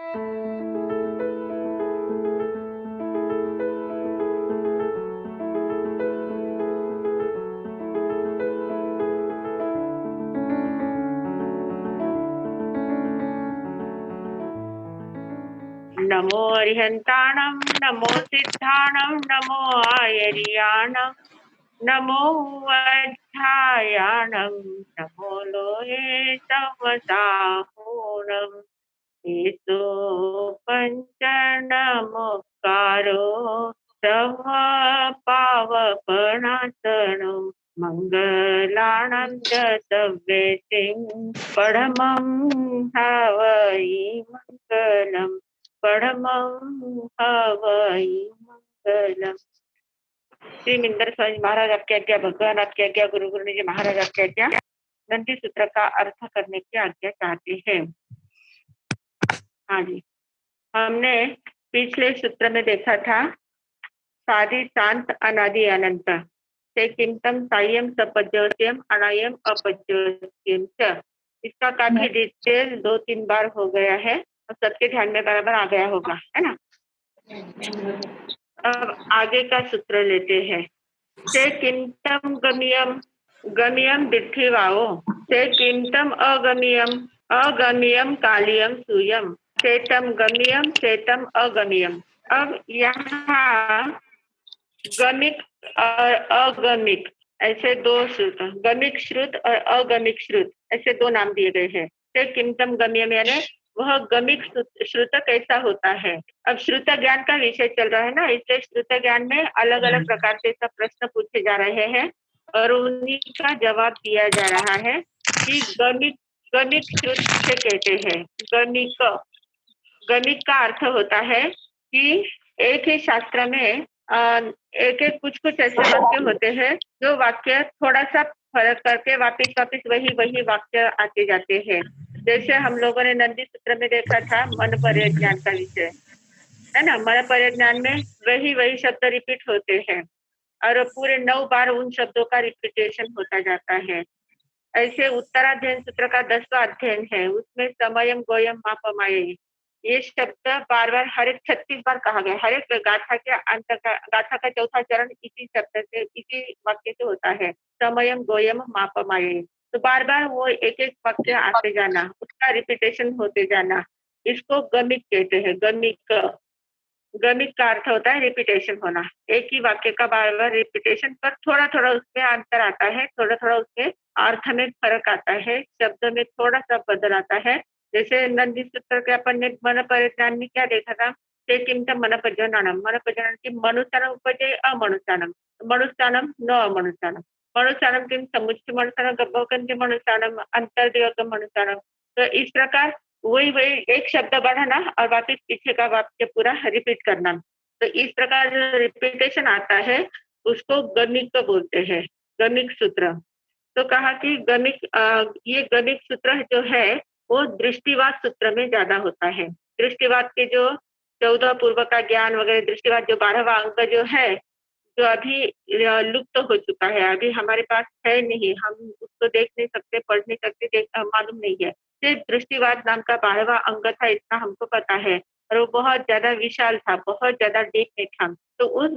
नमो अरिहंताणं नमो सिद्धाणं नमो आयर्याणं नमो वज्रायाणं नमो लोहे तमसाहूणं येसो पंचनमुक्कारो पावपणासनो मंगलाणं दशव्येतिं परमं हवै मंगलम् परमं हवै मंगलम। श्री मिंदर स्वामी महाराज आपकी आज्ञा, भगवान आपकी आज्ञा, गुरु गुरु जी महाराज आपकी आज्ञा। नंदी सूत्र का अर्थ करने की आज्ञा चाहते हैं। हाँ जी, हमने पिछले सूत्र में देखा था साधि शांत अनादि अनंत से किंतम सायम सपज्योत्यम अनायम अपज्योत्यम च। इसका काफी डिटेल 2-3 बार हो गया है और सबके ध्यान में बराबर आ गया होगा, है ना। अब आगे का सूत्र लेते हैं। से किंतम गम्यम गम्यम दिठिवाओ से किंतम अगम्यम अगम्यम कालियम सूयम सेतम गम्यम सेतम अगम्यम। अब यहाँ गमिक और अगमिक ऐसे दो श्रुत, गमिक श्रुत और अगमिक श्रुत ऐसे दो नाम दिए गए हैं। से किंतम गम्यम यानी वह गमिक श्रुत कैसा होता है। अब श्रुत ज्ञान का विषय चल रहा है ना, इसलिए श्रुत ज्ञान में अलग अलग प्रकार से सब प्रश्न पूछे जा रहे हैं और उन्हीं का जवाब दिया जा रहा है कि गमिक श्रुत से कहते हैं। गमिक का अर्थ होता है कि एक ही शास्त्र में एक एक कुछ ऐसे वाक्य होते हैं जो वाक्य थोड़ा सा फर्क करके वापिस वही वाक्य आते जाते हैं। जैसे हम लोगों ने नंदी सूत्र में देखा था मन परिज्ञान का विषय, है ना। मन परिज्ञान में वही शब्द रिपीट होते हैं और पूरे 9 बार उन शब्दों का रिपीटेशन होता जाता है। ऐसे उत्तराध्ययन सूत्र का 10वां अध्ययन है, उसमें समयम गोयम मापमाये ये शब्द बार बार हर एक 36 बार कहा गया। हर एक गाथा के अंत का गाथा का चौथा चरण इसी शब्द से इसी वाक्य से होता है, समयम गोयम मापमाये। तो बार बार वो एक एक वाक्य आते जाना, उसका रिपीटेशन होते जाना, इसको गमिक कहते हैं। गमिक का अर्थ होता है रिपीटेशन होना। एक ही वाक्य का बार बार रिपीटेशन पर थोड़ा थोड़ा उसमें अंतर आता है, थोड़ा थोड़ा उसमें अर्थ में फर्क आता है, शब्द में थोड़ा सा बदल आता है। जैसे नंदी सूत्र के अपन ने मन परिज्ञान में क्या देखा था, मन प्रजननम की मनुष्यानम उपजय अमनुष्यानम मनुष्यानम न अमनुष्यानम मनुष्यानम किम समुच्च मनुष्यानम गब्बकन के मनुष्यानम अंतर्देव मनुष्यानम। तो इस प्रकार वही एक शब्द बढ़ाना और वापिस पीछे का वाक्य पूरा रिपीट करना। तो इस प्रकार जो रिपीटेशन आता है उसको गमिक बोलते हैं, गमिक सूत्र। तो कहा कि ये गमिक सूत्र जो है वो दृष्टिवाद सूत्र में ज्यादा होता है। दृष्टिवाद के जो 14 पूर्व का ज्ञान वगैरह, दृष्टिवाद जो 12वां अंक जो है, जो अभी लुप्त हो चुका है, अभी हमारे पास है नहीं, हम उसको देख नहीं सकते, पढ़ नहीं सकते, मालूम नहीं है। सिर्फ दृष्टिवाद नाम का 12वां अंग था, इतना हमको पता है, और वो बहुत ज्यादा विशाल था, बहुत ज्यादा डीप में था। तो उस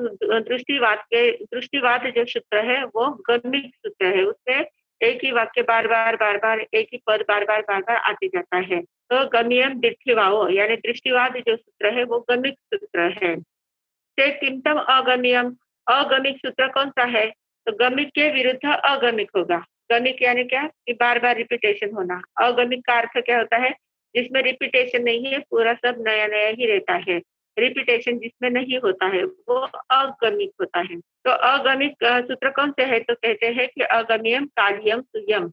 दृष्टिवाद जो सूत्र है वो गमिक सूत्र है। उसमें एक ही वाक्य बार बार एक ही पद बार बार आते जाता है। तो गम्यम दिठिवाओ यानी दृष्टिवाद जो सूत्र है वो गमिक सूत्र है। से किंतम अगम्यम अगमिक सूत्र कौन सा है, तो गमिक के विरुद्ध अगमिक होगा। गमिक यानी क्या कि बार बार रिपीटेशन होना। अगमिक का अर्थ क्या होता है, जिसमें रिपीटेशन नहीं है, पूरा सब नया नया ही रहता है। रिपीटेशन जिसमें नहीं होता है वो अगमिक होता है। तो अगमिक सूत्र कौन से है, तो कहते हैं कि अगम्यम कालियम सुयम।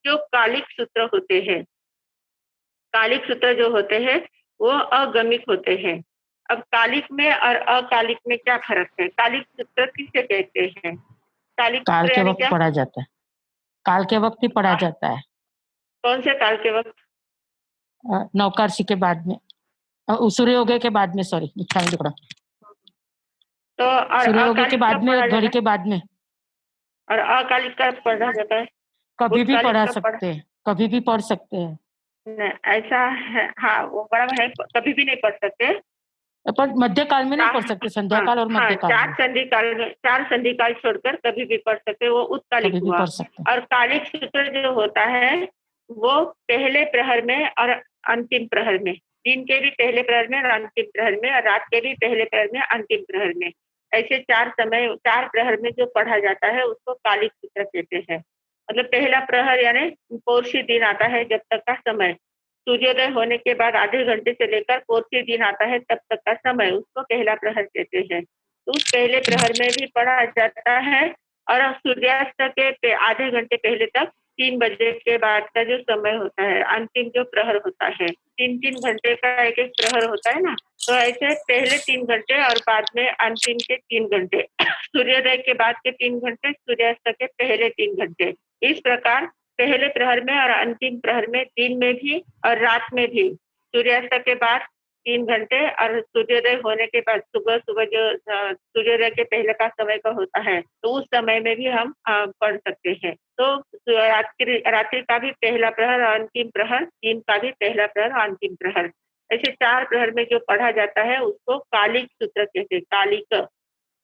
जो कालिक सूत्र होते हैं, कालिक सूत्र जो होते हैं वो अगमिक होते हैं। अब कालिक में और अकालिक में क्या फर्क है, कालिक सूत्र किसे कहते हैं। कालिक काल सूत्र के यानी वक्त क्या, पढ़ा जाता है, काल के वक्त ही पढ़ा जाता है। कौन से काल के वक्त, नौकार्षी के बाद में, सूर्योदय के बाद में, सॉरी तो और सूर्योदय के अकालिक बाद कब में, पढ़ा घड़ी जाता के है, बाद में। और अकालिक कब पढ़ा जाता है, कभी भी उत्कालिक पढ़ा कब पढ़ा, सकते हैं, कभी भी पढ़ सकते हैं। ऐसा है, हाँ, वो बड़ा है, कभी भी नहीं पढ़ सकते। पर मध्य काल में नहीं चा पढ़ सकते, संध्या हाँ, काल और हाँ, मध्य काल 4 में संधि काल में, 4 संधि काल छोड़कर कभी भी पढ़ सकते हैं, वो उत्कालिक कभी भी हुआ। पढ़ सकते हैं। और कालिक सूत्र जो होता है, वो पहले प्रहर में और अंतिम प्रहर में, दिन के भी पहले प्रहर में और अंतिम प्रहर में, और रात के भी पहले प्रहर में, अंतिम प्रहर में, ऐसे 4 प्रहर में जो पढ़ा जाता है, उसको कालिक सूत्र कहते हैं। मतलब पहला प्रहर यानी पौर्षी दिन आता है जब तक का समय, सूर्योदय होने के बाद आधे घंटे से लेकर पौर्षी दिन आता है तब तक का समय, उसको पहला प्रहर कहते हैं। तो उस पहले प्रहर में भी पढ़ा जाता है, और सूर्यास्त के आधे घंटे पहले तक 3 बजे के बाद का जो समय होता है, अंतिम जो प्रहर होता है, 3-3 घंटे का एक-एक प्रहर होता है ना, तो ऐसे पहले 3 घंटे और बाद में अंतिम के 3 घंटे, सूर्योदय के बाद के 3 घंटे, सूर्यास्त के पहले 3 घंटे। इस प्रकार पहले प्रहर में और अंतिम प्रहर में, दिन में भी और रात में भी, सूर्यास्त के बाद 3 घंटे और सूर्योदय होने के बाद सुबह-सुबह जो सूर्योदय के पहले का समय का होता है, तो उस समय में भी हम पढ़ सकते हैं। तो रात्रि रात्रि का भी पहला प्रहर और अंतिम प्रहर, दिन का भी पहला प्रहर और अंतिम प्रहर, ऐसे 4 प्रहर में जो पढ़ा जाता है, उसको कालिक सूत्र कहते हैं।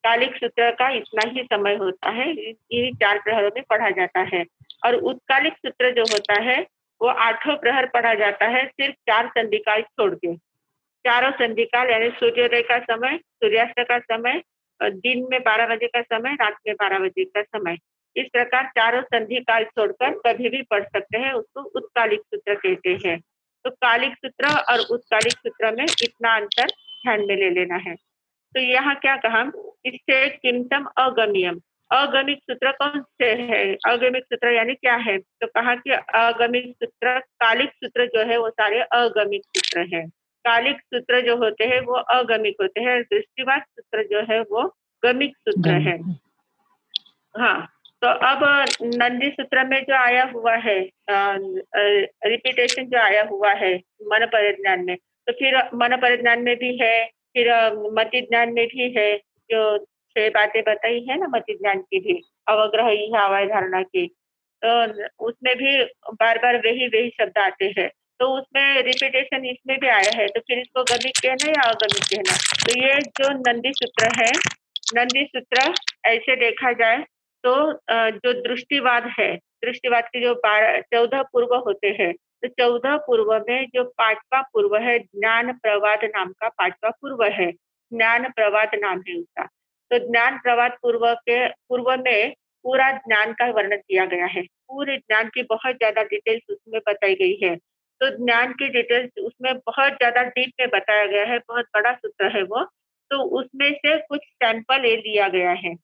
कालिक सूत्र का इतना ही समय होता है, इन्हीं 4 प्रहरों में पढ़ा जाता है। और उत्कालिक सूत्र जो होता है, वो 8 प्रहर पढ़ा जाता है, सिर्फ 4 संधिकाल छोड़ के। चारों संधिकाल यानी सूर्योदय का समय, सूर्यास्त का समय, दिन में 12 बजे का समय, रात में 12 बजे का समय। इस प्रकार चारों संधिकाल छोड़कर कभी भी पढ़ सकते हैं, उसको उत्कालिक सूत्र कहते हैं। तो कालिक सूत्र और उत्कालिक सूत्र में इतना अंतर ध्यान में ले लेना है। तो यहाँ क्या कहा, इससे किंतम अगम्यम, अगमिक सूत्र कौन से है, अगमिक सूत्र यानी क्या है, तो कहा कि अगमिक सूत्र, कालिक सूत्र जो है वो सारे अगमिक सूत्र हैं। कालिक सूत्र जो होते हैं वो अगमिक होते हैं, दृष्टिवाद सूत्र जो है वो गमिक सूत्र है। हाँ, तो अब नंदी सूत्र में जो आया हुआ है, रिपीटेशन जो आया हुआ है मन परिज्ञान में, तो फिर मन परिज्ञान में भी है, फिर मति ज्ञान में भी है, जो 6 बातें बताई है ना मति ज्ञान की भी, अवग्रह हवाई धारणा की, तो उसमें भी बार बार वही वही शब्द आते हैं, तो उसमें रिपीटेशन इसमें भी आया है, तो फिर इसको गमिक कहना या अगमिक कहना। तो ये जो नंदी सूत्र है, नंदी सूत्र ऐसे देखा जाए तो जो दृष्टिवाद है, दृष्टिवाद के जो 14 पूर्व होते हैं, तो 14 पूर्व में जो 5वां पूर्व है, ज्ञान प्रवाद नाम का 5वां पूर्व है, ज्ञान प्रवाद नाम है उसका। तो ज्ञान प्रवाद पूर्व में पूरा ज्ञान का वर्णन किया गया है, पूरे ज्ञान की बहुत ज्यादा डिटेल्स उसमें बताई गई है। तो ज्ञान की डिटेल्स उसमें बहुत ज्यादा डीप में बताया गया है, बहुत बड़ा सूत्र है वो। तो उसमें से कुछ सैंपल ये लिया गया है,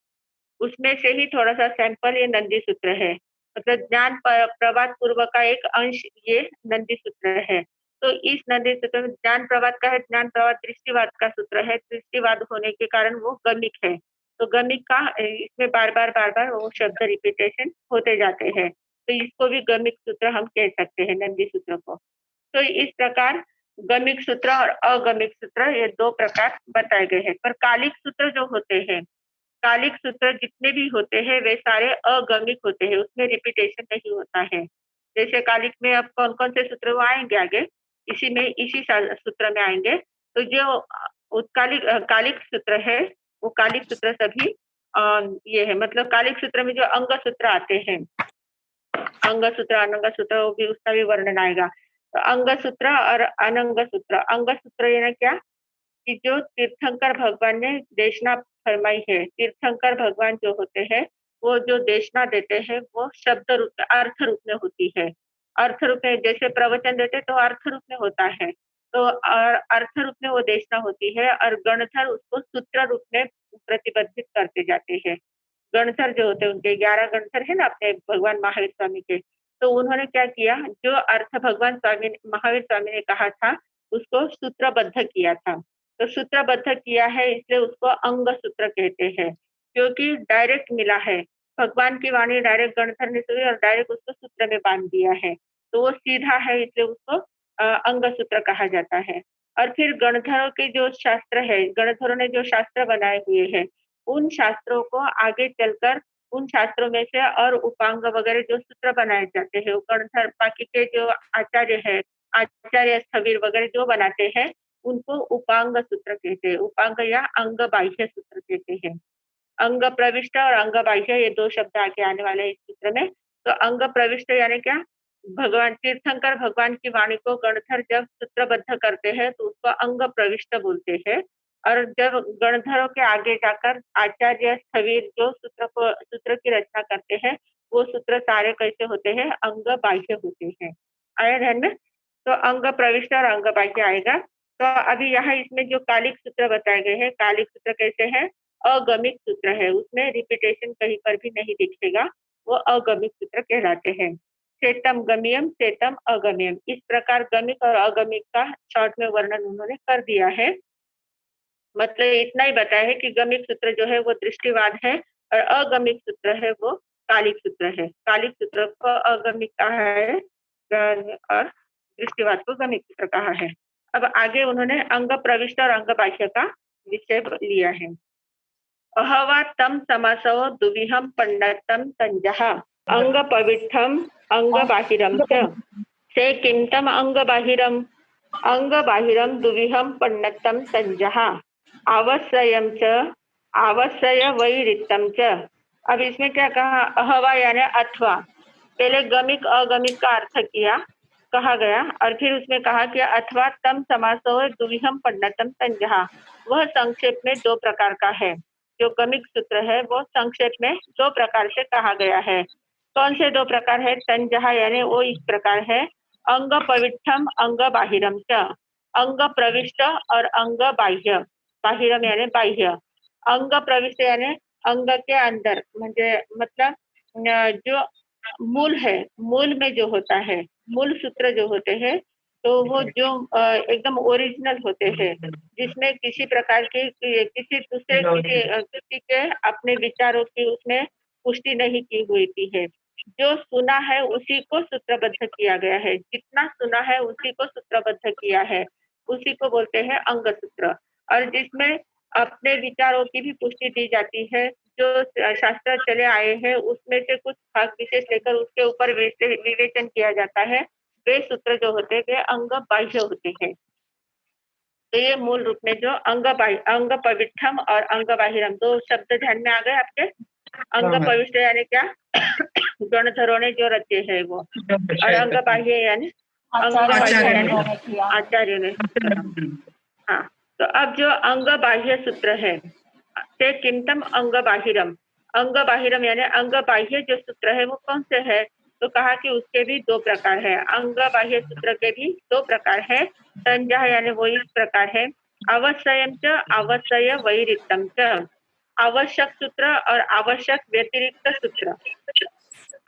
उसमें से ही थोड़ा-सा सैंपल ये नंदी सूत्र है। मतलब ज्ञान प्रवाद पूर्व का एक अंश ये नंदी सूत्र है। तो इस नंदी सूत्र में ज्ञान प्रवाद का है, ज्ञान प्रवाद दृष्टिवाद का सूत्र है, दृष्टिवाद होने के कारण वो गमिक है। तो गमिक का इसमें बार-बार वो शब्द रिपीटेशन होते जाते हैं। तो इसको भी गमिक सूत्र हम कह सकते हैं, नंदी सूत्र को। तो इस प्रकार गमिक सूत्र और अगमिक सूत्र ये 2 प्रकार बताए गए हैं। पर कालिक सूत्र जो होते हैं, कालिक सूत्र जितने भी होते हैं वे सारे अगमिक होते हैं, उसमें रिपीटेशन नहीं होता है। जैसे कालिक में अब कौन-कौन से सूत्र वो आएँगे आगे, इसी सूत्र में आएँगे। तो जो कालिक सूत्र है, वो कालिक सूत्र सभी ये है, मतलब कालिक सूत्र में जो अंग सूत्र आते हैं, अंग सूत्र, अनंग सूत्र, वो भी उसका भी वर्णन आएगा। तो अंग सूत्र और अनंग सूत्र, अंग सूत्र यानी क्या, कि जो तीर्थंकर भगवान ने देशना फरमाई है, तीर्थंकर भगवान जो होते हैं, वो जो देशना देते हैं, वो शब्द रूप में, अर्थ रूप में होती है। अर्थ रूप में जैसे प्रवचन देते तो अर्थ रूप में होता है, तो अर्थ रूप में वो देशना होती है, और गणधर उसको सूत्र रूप में प्रतिबद्धित करते जाते हैं। गणधर जो होते हैं, उनके 11 गणधर है ना अपने भगवान महावीर स्वामी के, तो उन्होंने क्या किया, जो अर्थ भगवान महावीर स्वामी ने कहा था, उसको सूत्रबद्ध किया था। तो सूत्रबद्ध किया है इसलिए उसको अंग सूत्र कहते हैं, क्योंकि डायरेक्ट मिला है। भगवान की वाणी डायरेक्ट गणधर ने सुनी और डायरेक्ट उसको सूत्र में बांध दिया है। तो वो सीधा है इसलिए उसको अंग सूत्र कहा जाता है। और फिर गणधरों के जो शास्त्र है, गणधरों ने जो शास्त्र बनाए हुए हैं, उन शास्त्रों को आगे चलकर उन शास्त्रों में से और उपांग वगैरह जो सूत्र बनाए जाते हैं, वो गणधर बाकी के जो आचार्य है, आचार्य स्थविर वगैरह जो बनाते हैं उनको उपांग सूत्र कहते हैं। उपांग या अंग बाह्य सूत्र कहते हैं। अंग प्रविष्ट और अंग बाह्य ये दो शब्द आगे आने वाले हैं इस सूत्र में। तो अंग प्रविष्ट यानी क्या, भगवान तीर्थंकर भगवान की वाणी को गणधर जब सूत्रबद्ध करते हैं तो उसको अंग प्रविष्ट बोलते हैं। और जब गणधरों के आगे जाकर आचार्य स्थविर जो सूत्र की रचना करते हैं वो सूत्र सारे कैसे होते हैं, अंग बाह्य होते हैं। आया ध्यान में? तो अंग प्रविष्ट और अंग बाह्य आएगा। तो अभी यहाँ इसमें जो कालिक सूत्र बताए गए हैं, कालिक सूत्र कैसे है, अगमिक सूत्र है, उसमें रिपीटेशन कहीं पर भी नहीं दिखेगा, वो अगमिक सूत्र कहलाते हैं। सेतम गमियम सेतम अगम्यम, इस प्रकार गमिक और अगमिक का शॉर्ट में वर्णन उन्होंने कर दिया है। मतलब इतना ही बताया है कि गमिक सूत्र जो है वो दृष्टिवाद है और अगमिक सूत्र है वो कालिक सूत्र है। कालिक सूत्र को अगमिक कहा है और दृष्टिवाद को गमिक सूत्र कहा है। अब आगे उन्होंने अंग प्रविष्ट और अंग बाह्य का विषय लिया है। अहवा तम समासो दुविहम पंडतम तंजः अंग पवित्रम अंग बाहिरम च से किंतम अंग बाहिरम दुविहम पंडतम तंजः आवश्यम च आवश्यय वैरितम च। अब इसमें क्या कहा, अहवा यानी अथवा, पहले गमिक अगमिक का अर्थ किया कहा गया और फिर उसमें कहा कि अथवा तम समासो दुविहम पंडतम तंजः, वह संक्षेप में दो प्रकार का है। जो गमिक सूत्र है वो संक्षेप में दो प्रकार से कहा गया है। कौन से दो प्रकार है, तंजः यानी वो इस प्रकार है, अंग पवित्रम अंग बाहिरम च, अंग प्रविष्ट और अंग बाह्य, बाहिरम यानी बाह्य। अंग प्रविष्ट यानी अंग के अंदर, मतलब जो मूल है, मूल में जो होता है, मूल सूत्र जो होते हैं तो वो जो एकदम ओरिजिनल होते हैं, जिसमें किसी प्रकार की किसी दूसरे किसी के अपने विचारों की उसमें पुष्टि नहीं की हुई थी है। जो सुना है उसी को सूत्रबद्ध किया गया है, जितना सुना है उसी को सूत्रबद्ध किया है, उसी को बोलते हैं अंग सूत्र। और जिसमें अपने विचारों की भी पुष्टि दी जाती है, जो शास्त्र चले आए हैं उसमें से कुछ भाग विशेष लेकर उसके ऊपर विवेचन किया जाता है, वे सूत्र जो होते हैं वे अंग बाह्य होते हैं। तो ये मूल रूप में जो अंग पवित्रम और अंग बाहिरम दो शब्द ध्यान में आ गए आपके। अंग पवित्र यानी क्या, गणधरों ने जो रचे है वो, और अंग बाह्य यानी आचार्य ने। हाँ, तो अब जो अंग बाह्य सूत्र है ते किंतम अंग बाहिरम, अंग बाहिरम यानी अंग बाह्य जो सूत्र है वो कौन से है, तो कहा कि उसके भी दो प्रकार है। अंग बाह्य सूत्र के भी दो प्रकार है। तंजः यानी वो इस प्रकार है, अवश्यम च अवश्य वैरितम च, आवश्यक सूत्र और आवश्यक व्यतिरिक्त सूत्र।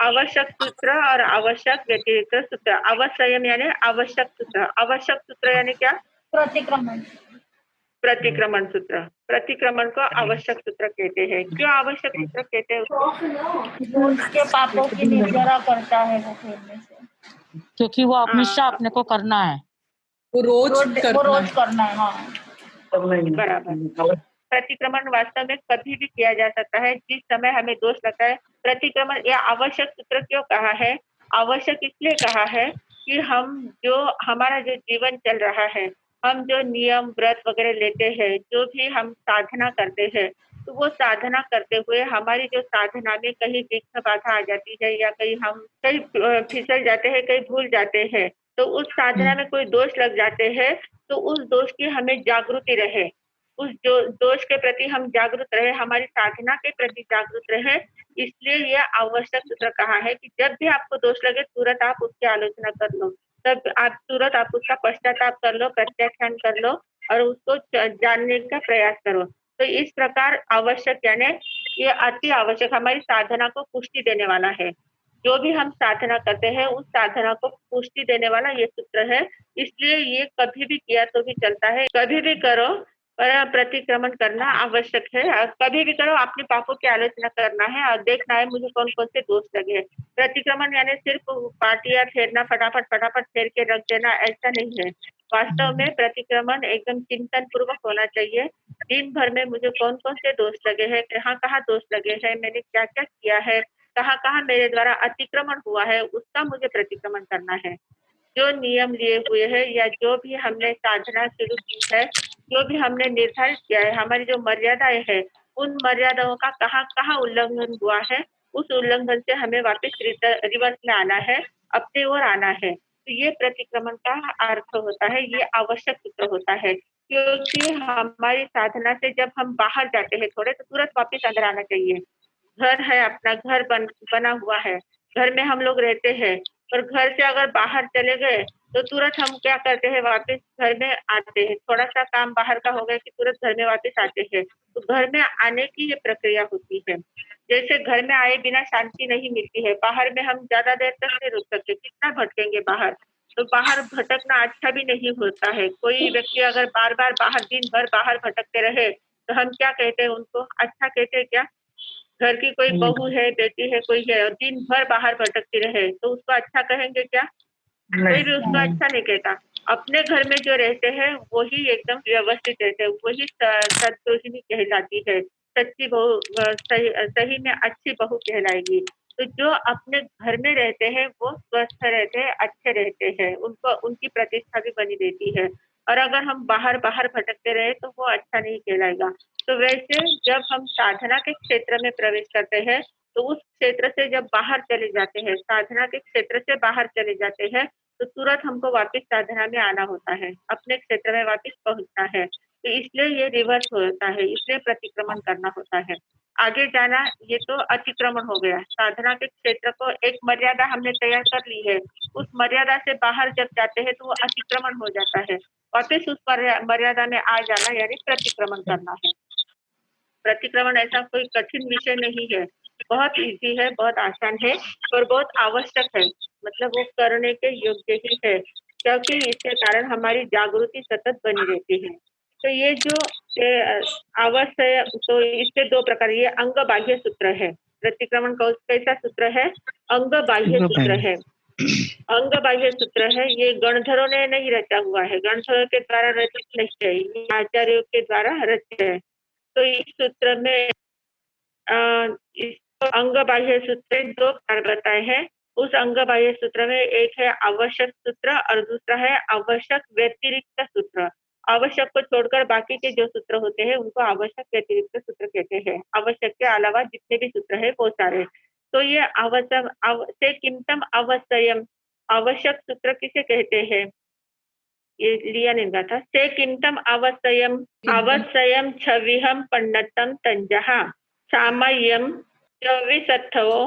आवश्यक सूत्र और आवश्यक व्यतिरिक्त सूत्र। अवश्यम यानी आवश्यक सूत्र, आवश्यक सूत्र यानी क्या, प्रतिक्रमण सूत्र। प्रतिक्रमण को आवश्यक सूत्र कहते हैं। क्यों आवश्यक सूत्र कहते हैं उसको? उसके पापों की निर्जरा करता है वो खेलने से, क्योंकि वो हमेशा अपने को करना है, वो रोज करना है। हाँ बराबर। प्रतिक्रमण वास्तव में कभी भी किया जा सकता है जिस समय हमें दोष लगता है। प्रतिक्रमण या आवश्यक सूत्र क्यों कहा है, आवश्यक इसलिए कहा है कि हम जो हमारा जो जीवन चल रहा है, हम जो नियम व्रत वगैरह लेते हैं, जो भी हम साधना करते हैं, तो वो साधना करते हुए हमारी जो साधना में कहीं विघ्न बाधा आ जाती है या कहीं फिसल जाते हैं, कहीं भूल जाते हैं, तो उस साधना में कोई दोष लग जाते हैं, तो उस दोष की हमें जागृति रहे, उस जो दोष के प्रति हम जागरूक रहे, हमारी साधना के प्रति जागरूक रहे। इसलिए यह आवश्यक सूत्र कहा है कि जब भी आपको दोष लगे तुरंत आप उसकी आलोचना कर लो, तब आप तुरंत आप उसका पश्चाताप कर लो, प्रत्याख्यान कर लो और उसको जानने का प्रयास करो। तो इस प्रकार आवश्यक यानी ये अति आवश्यक हमारी साधना को पुष्टि देने वाला है। जो भी हम साधना करते हैं उस साधना को पुष्टि देने वाला ये सूत्र है। इसलिए ये कभी भी किया तो भी चलता है, कभी भी करो, पर प्रतिक्रमण करना आवश्यक है। कभी भी करो, अपने पापों की आलोचना करना है और देखना है मुझे कौन कौन से दोष लगे। प्रतिक्रमण यानी सिर्फ पाटिया फेरना, फटाफट फेर के रख देना, ऐसा नहीं है। वास्तव में प्रतिक्रमण एकदम चिंतन पूर्वक होना चाहिए। दिन भर में मुझे कौन कौन से दोष लगे हैं, कहाँ दोष लगे हैं, मैंने क्या क्या किया है, कहाँ मेरे द्वारा अतिक्रमण हुआ है, उसका मुझे प्रतिक्रमण करना है। जो नियम लिए हुए हैं या जो भी हमने साधना शुरू की है, जो भी हमने निर्धारित किया है, हमारी जो मर्यादाएं हैं, उन मर्यादाओं का कहाँ कहाँ उल्लंघन हुआ है, उस उल्लंघन से हमें वापस रिवर्स में आना है, अपनी ओर आना है। तो ये प्रतिक्रमण का अर्थ होता है, ये आवश्यक सूत्र होता है, क्योंकि हमारी साधना से जब हम बाहर जाते हैं थोड़े, तो तुरंत वापस अंदर आना चाहिए। घर है, अपना घर बना हुआ है, घर में हम लोग रहते हैं, और घर से अगर बाहर चले गए तो तुरंत हम क्या करते हैं, वापस घर में आते हैं। थोड़ा सा काम बाहर का हो गया कि तुरंत घर में वापस आते हैं। तो घर में आने की ये प्रक्रिया होती है। जैसे घर में आए बिना शांति नहीं मिलती है, बाहर में हम ज्यादा देर तक नहीं रुक सकते, कितना भटकेंगे बाहर। तो बाहर भटकना अच्छा भी नहीं होता है। कोई व्यक्ति अगर बार बार बाहर, दिन भर बाहर भटकते रहे, तो हम क्या कहते हैं उनको, अच्छा कहते हैं क्या? घर की कोई बहू है, बेटी है, कोई है, और दिन भर बाहर भटकती रहे, तो उसको अच्छा कहेंगे क्या? कोई भी उसको अच्छा नहीं कहता। अपने घर में जो रहते हैं वही एकदम व्यवस्थित रहते हैं, वही सद्गृहिणी कहलाती है, सच्ची बहू, सही में अच्छी बहू कहलाएगी। तो जो अपने घर में रहते हैं वो स्वस्थ रहते हैं, अच्छे रहते हैं, उनको उनकी प्रतिष्ठा भी बनी रहती है। और अगर हम बाहर बाहर भटकते रहे तो वो अच्छा नहीं कहलाएगा। तो वैसे जब हम साधना के क्षेत्र में प्रवेश करते हैं, तो उस क्षेत्र से जब बाहर चले जाते हैं, साधना के क्षेत्र से बाहर चले जाते हैं, तो तुरंत हमको वापस साधना में आना होता है, अपने क्षेत्र में वापस पहुंचना है। तो इसलिए ये रिवर्स होता है, इसलिए प्रतिक्रमण करना होता है। आगे जाना ये तो अतिक्रमण हो गया। साधना के क्षेत्र को एक मर्यादा हमने तैयार कर ली है, उस मर्यादा से बाहर जब जाते हैं तो वो अतिक्रमण हो जाता है। वापस उस मर्यादा में आ जाना यानी प्रतिक्रमण करना है। प्रतिक्रमण ऐसा कोई कठिन विषय नहीं है, बहुत इजी है, बहुत आसान है, और बहुत आवश्यक है। मतलब वो करने के योग्य ही है, क्योंकि इसके कारण हमारी जागृति सतत बनी रहती है। तो ये जो आवश्यक, तो इसके दो प्रकार, ये अंग बाह्य सूत्र है। प्रतिक्रमण का कैसा सूत्र है? अंग बाह्य सूत्र है। अंग बाह्य सूत्र है, ये गणधरों ने नहीं रचा हुआ है, गणधरों के द्वारा रचित नहीं है, ये आचार्यों के द्वारा रचित है। तो इस सूत्र में इस अंग बाह्य सूत्र दो प्रकार बताए हैं। उस अंग बाह्य सूत्र में एक है आवश्यक सूत्र और दूसरा है आवश्यक व्यतिरिक्त सूत्र। आवश्यक को छोड़कर बाकी के जो सूत्र होते हैं उनको आवश्यक व्यतिरिक्त सूत्र कहते हैं। आवश्यक के अलावा जितने भी सूत्र है वो सारे। तो ये आवश्यक से किमतम अवश्यम, आवश्यक सूत्र किसे कहते हैं? ये लिया नहीं था। से किमतम अवश्यम, अवश्यम छविहम पन्नतम तंजहा सामय्यम चविसत्थवो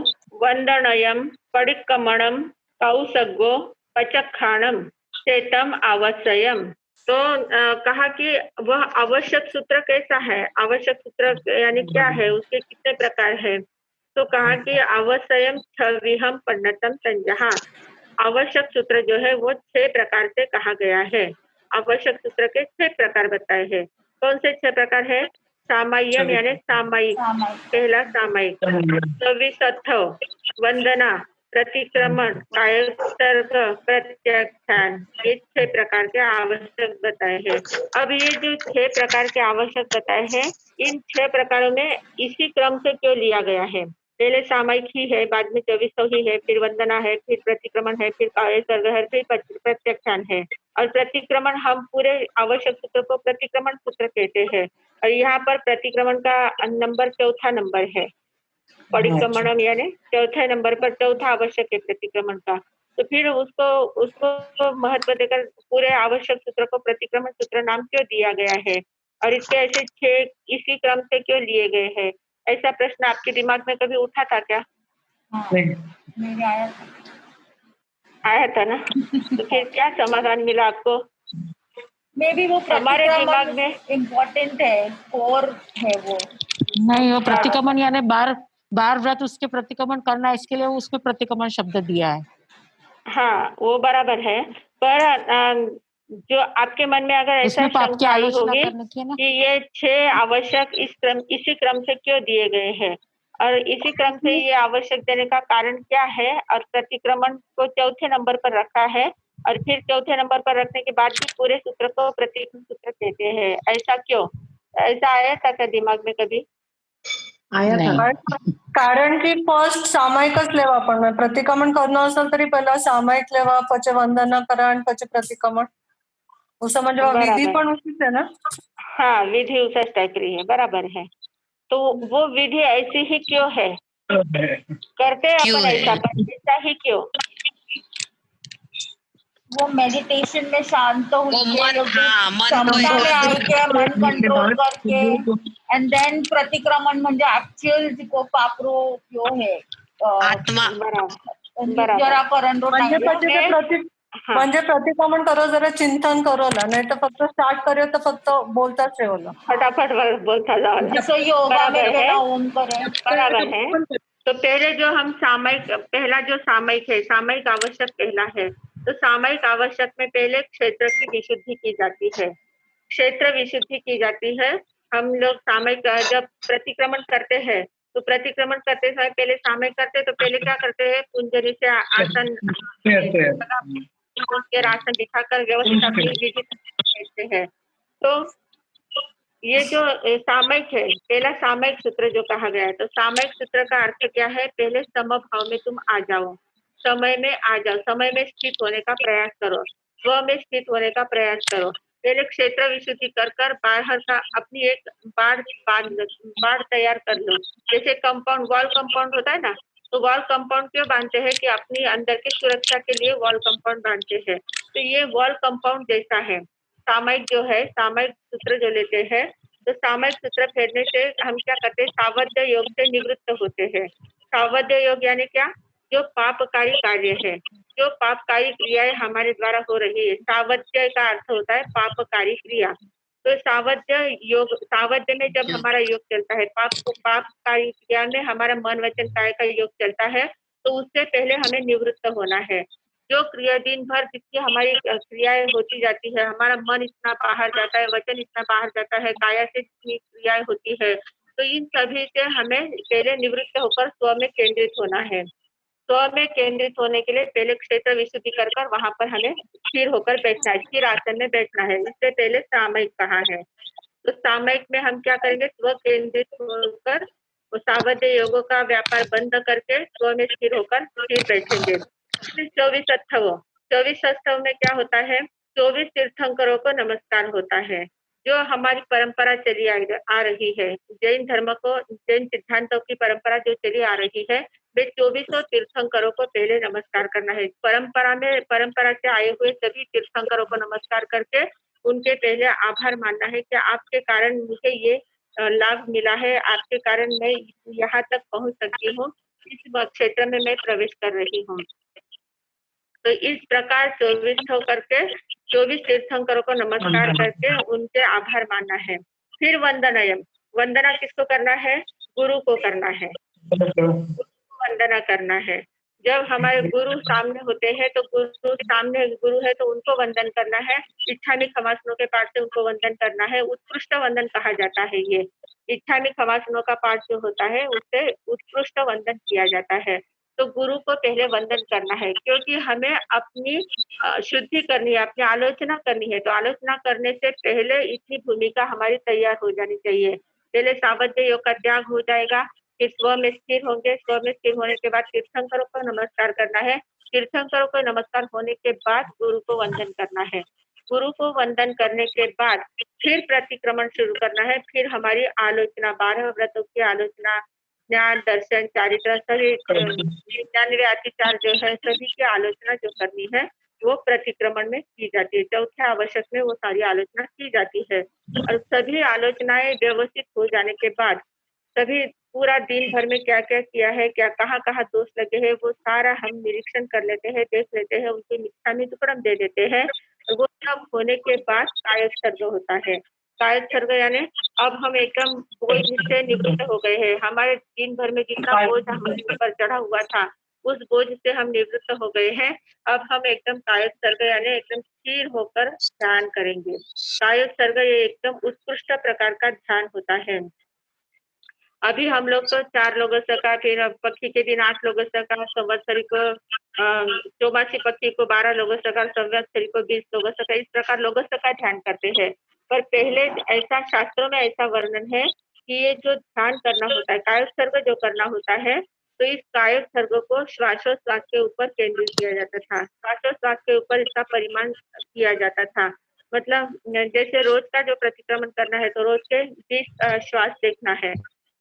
वंदनयम परिक्रमणम कौसगो पचक्षाणम चेतम आवश्यम। तो कहा कि वह आवश्यक सूत्र कैसा है? आवश्यक सूत्र यानी क्या है, उसके कितने प्रकार है? तो कहा कि आवश्यम छविहम पन्नतम तंजहा, आवश्यक सूत्र जो है वो 6 प्रकार से कहा गया है। आवश्यक सूत्र के 6 प्रकार बताए हैं। कौन से 6 प्रकार है? सामय्यम यानी सामयिक, पहला सामयिक, चविसत्थव वंदना, प्रतिक्रमण, कायोत्सर्ग, प्रत्याख्यान, ये 6 प्रकार के आवश्यक बताए हैं। अब ये जो 6 प्रकार के आवश्यक बताए हैं, इन 6 प्रकारों में इसी क्रम से क्यों लिया गया है? पहले सामयिक ही है, बाद में चौबीसों ही है, फिर वंदना है, फिर प्रतिक्रमण है, फिर कायोत्सर्ग है, फिर प्रत्याख्यान है। और प्रतिक्रमण, हम पूरे आवश्यक सूत्र को प्रतिक्रमण सूत्र कहते हैं, और यहाँ पर प्रतिक्रमण का नंबर चौथा नंबर है। परिक्रमणम यानी चौथे नंबर पर चौथा आवश्यक है प्रतिक्रमण का। तो फिर उसको महत्व देकर पूरे आवश्यक सूत्र को प्रतिक्रमण सूत्र नाम क्यों दिया गया है, और इसके ऐसे 6 इसी क्रम से क्यों लिए गए हैं? ऐसा प्रश्न आपके दिमाग में कभी उठा था क्या? मेरे आया था ना? तो फिर क्या समाधान मिला आपको? मे भी वो हमारे दिमाग में इम्पोर्टेंट है, कोर है वो। नहीं, वो प्रतिक्रमण यानी बार व्रत उसके प्रतिक्रमण करना, इसके लिए उसमें प्रतिक्रमण शब्द दिया है। हाँ, वो बराबर है, पर जो आपके मन में अगर ऐसा शंका आई होगी कि ये 6 आवश्यक इसी क्रम से क्यों दिए गए हैं, और इसी क्रम से ये आवश्यक देने का कारण क्या है, और प्रतिक्रमण को चौथे नंबर पर रखा है, और फिर चौथे नंबर पर रखने के बाद भी पूरे सूत्र को प्रतिक्रमण सूत्र कहते हैं, ऐसा क्यों? ऐसा आया था क्या दिमाग में कभी? आया नाही. था. कारण की फर्स्ट सामायिकच लेवा पण प्रतिक्रमण करणं असेल तरी पहिला सामायिक लेवा, પછી वंदनाकरण, પછી प्रतिक्रमण. उसं म्हणजे विधी बराबर. पण उसीच है ना. हाँ, विधि उसा टाइप रही है, बराबर है. तो वो विधि ऐसी ही क्यों है? करते क्यों अपन है? ऐसा, पर ऐसा ही क्यों? वो मेडिटेशन में शांत वो होके मन, हाँ, मन को समता में एकाग्र आके मन कंट्रोल करके एंड देन प्रतिक्रमण म्हणजे ऍक्च्युअल जिको पापरो यो है आत्मा बराबर. निर्जराकरण रो म्हणजे टाइम પછી ते हाँ, म्हणजे प्रतिक्रमण करो जरा चिंतन करो ना, नाही तर फक्त स्टार्ट करूया तर फक्त बोलताच ठेवलं. फटाफट बोलता जाओ. जैसे योगा में बराबर है. केला ओम करें. बराबर है. तो पहले जो हम सामयिक, पहला जो सामयिक है, सामयिक आवश्यक पहला है. तो सामयिक आवश्यक में पहले क्षेत्र की विशुद्धि की जाती है. क्षेत्र विशुद्धि की जाती है. हम लोग सामयिक जब प्रतिक्रमण करते हैं तो प्रतिक्रमण करते समय पहले सामयिक करते तो पहले क्या करते हैं, कुंजनी से आसन उनके आसन दिखाकर व्यवस्थित अपनी विधि करते हैं. तो ये जो सामयिक है, पहला सामयिक सूत्र जो कहा गया है, तो सामयिक सूत्र का अर्थ क्या है? पहले समभाव में तुम आ जाओ, समय में आ जाओ, समय में स्थित होने का प्रयास करो, स्व में स्थित होने का प्रयास करो. पहले क्षेत्र विशुद्धि कर बाहर का अपनी एक बाढ़ तैयार कर लो. जैसे कंपाउंड, वॉल कंपाउंड होता है ना, तो वॉल कंपाउंड क्यों बांधते हैं? कि अपनी अंदर की सुरक्षा के लिए वॉल कंपाउंड बांधते हैं. तो ये वॉल कंपाउंड जैसा है सामयिक जो है. सामयिक सूत्र जो लेते हैं, तो सामयिक सूत्र फेरने से हम क्या करते हैं? सावध्य योग से निवृत्त होते हैं. सावध्य योग यानी क्या? जो पापकारी कार्य है, जो पापकारी क्रियाएं हमारे द्वारा हो रही है, सावध्य का अर्थ होता है पापकारी क्रिया. तो सावध्य योग, सावध्य में जब हमारा योग चलता है, पापकारी क्रिया में हमारा मन वचन काय का योग चलता है, तो उससे पहले हमें निवृत्त होना है. जो क्रिया दिन भर जिसकी हमारी क्रियाएं होती जाती है, हमारा मन इतना बाहर जाता है, वचन इतना बाहर जाता है, काया से जितनी क्रियाएं होती है, तो इन सभी से हमें पहले निवृत्त होकर स्व में केंद्रित होना है. स्व में केंद्रित होने के लिए पहले क्षेत्र विशुद्धि कर वहां पर हमें स्थिर होकर बैठना है, स्थिर आसन में बैठना है. इससे पहले सामयिक कहा है. तो सामयिक में हम क्या करेंगे? स्व केंद्रित होकर सावध्य योगों का व्यापार बंद करके स्व में स्थिर होकर स्थिर बैठेंगे. 24 अष्टव में क्या होता है? 24 तीर्थंकरों को नमस्कार होता है. जो हमारी परंपरा चली आ रही है, जैन धर्म को, जैन सिद्धांतों की परंपरा जो चली आ रही है, वे 24 तीर्थंकरों को पहले नमस्कार करना है. परंपरा से आए हुए सभी तीर्थंकरों को नमस्कार करके उनके पहले आभार मानना है कि आपके कारण मुझे ये लाभ मिला है, आपके कारण मैं यहाँ तक पहुंच सकती हूँ, इस क्षेत्र में मैं प्रवेश कर रही हूँ. तो इस प्रकार 24 करके 24 तीर्थंकरों को नमस्कार करके उनके आभार मानना है. फिर वंदनयम, वंदना किसको करना है? गुरु को करना है. वंदना करना है. जब हमारे गुरु सामने होते हैं तो गुरु है तो उनको वंदन करना है. इच्छा में खमासनों के पाठ से उनको वंदन करना है. उत्कृष्ट वंदन कहा जाता है. ये इच्छा में खमासनों का पाठ जो होता है उससे उत्कृष्ट वंदन किया जाता है. तो गुरु को पहले वंदन करना है, क्योंकि हमें अपनी शुद्धि करनी है, अपनी आलोचना करनी है. तो आलोचना करने से पहले इतनी भूमिका हमारी तैयार हो जानी चाहिए. पहले सावध्य योग का त्याग हो जाएगा, फिर स्व में स्थिर होंगे. स्व में स्थिर होने के बाद तीर्थंकरों को नमस्कार करना है. तीर्थंकरों को नमस्कार होने के बाद गुरु को वंदन करना है. गुरु को वंदन करने के बाद फिर प्रतिक्रमण शुरू करना है. फिर हमारी आलोचना, 12 व्रतों की आलोचना, ज्ञान, दर्शन, चारित्र, सभी 99 अतिचार जो है, सभी की आलोचना जो करनी है वो प्रतिक्रमण में की जाती है. चौथे आवश्यक में वो सारी आलोचना की जाती है. और सभी आलोचनाएं व्यवस्थित हो जाने के बाद सभी पूरा दिन भर में क्या क्या किया है, क्या कहाँ कहाँ दोष लगे हैं, वो सारा हम निरीक्षण कर लेते हैं, देख लेते हैं, उनके मिथ्यामी टुकड़म दे देते हैं. वो सब होने के बाद कायक सर्ग होता है. कायक सर्ग यानी अब हम एकदम बोझ से निवृत्त हो गए हैं. हमारे दिन भर में जितना बोझ हमारे ऊपर चढ़ा हुआ था उस बोझ से हम निवृत्त हो गए हैं. अब हम एकदम कायक सर्ग यानी एकदम स्थिर होकर ध्यान करेंगे. कायक सर्ग ये एकदम उत्कृष्ट प्रकार का ध्यान होता है. अभी हम लोग तो 4 लोगों का, फिर पक्षी के दिन 8 लोगों का, संवत्सरी को चौमासी पक्षी को 12 लोगों का, संवत्सरी को 20 लोगों का, इस प्रकार लोगों का ध्यान करते हैं. पर पहले ऐसा शास्त्रों में ऐसा वर्णन है कि ये जो ध्यान करना होता है, कायोत्सर्ग जो करना होता है, तो इस कायोत्सर्ग को श्वासोश्वास के ऊपर केंद्रित किया जाता था। श्वासोश्वास के ऊपर इसका परिमाण किया जाता था। मतलब जैसे रोज का जो प्रतिक्रमण करना है, तो रोज के 20 श्वास देखना है।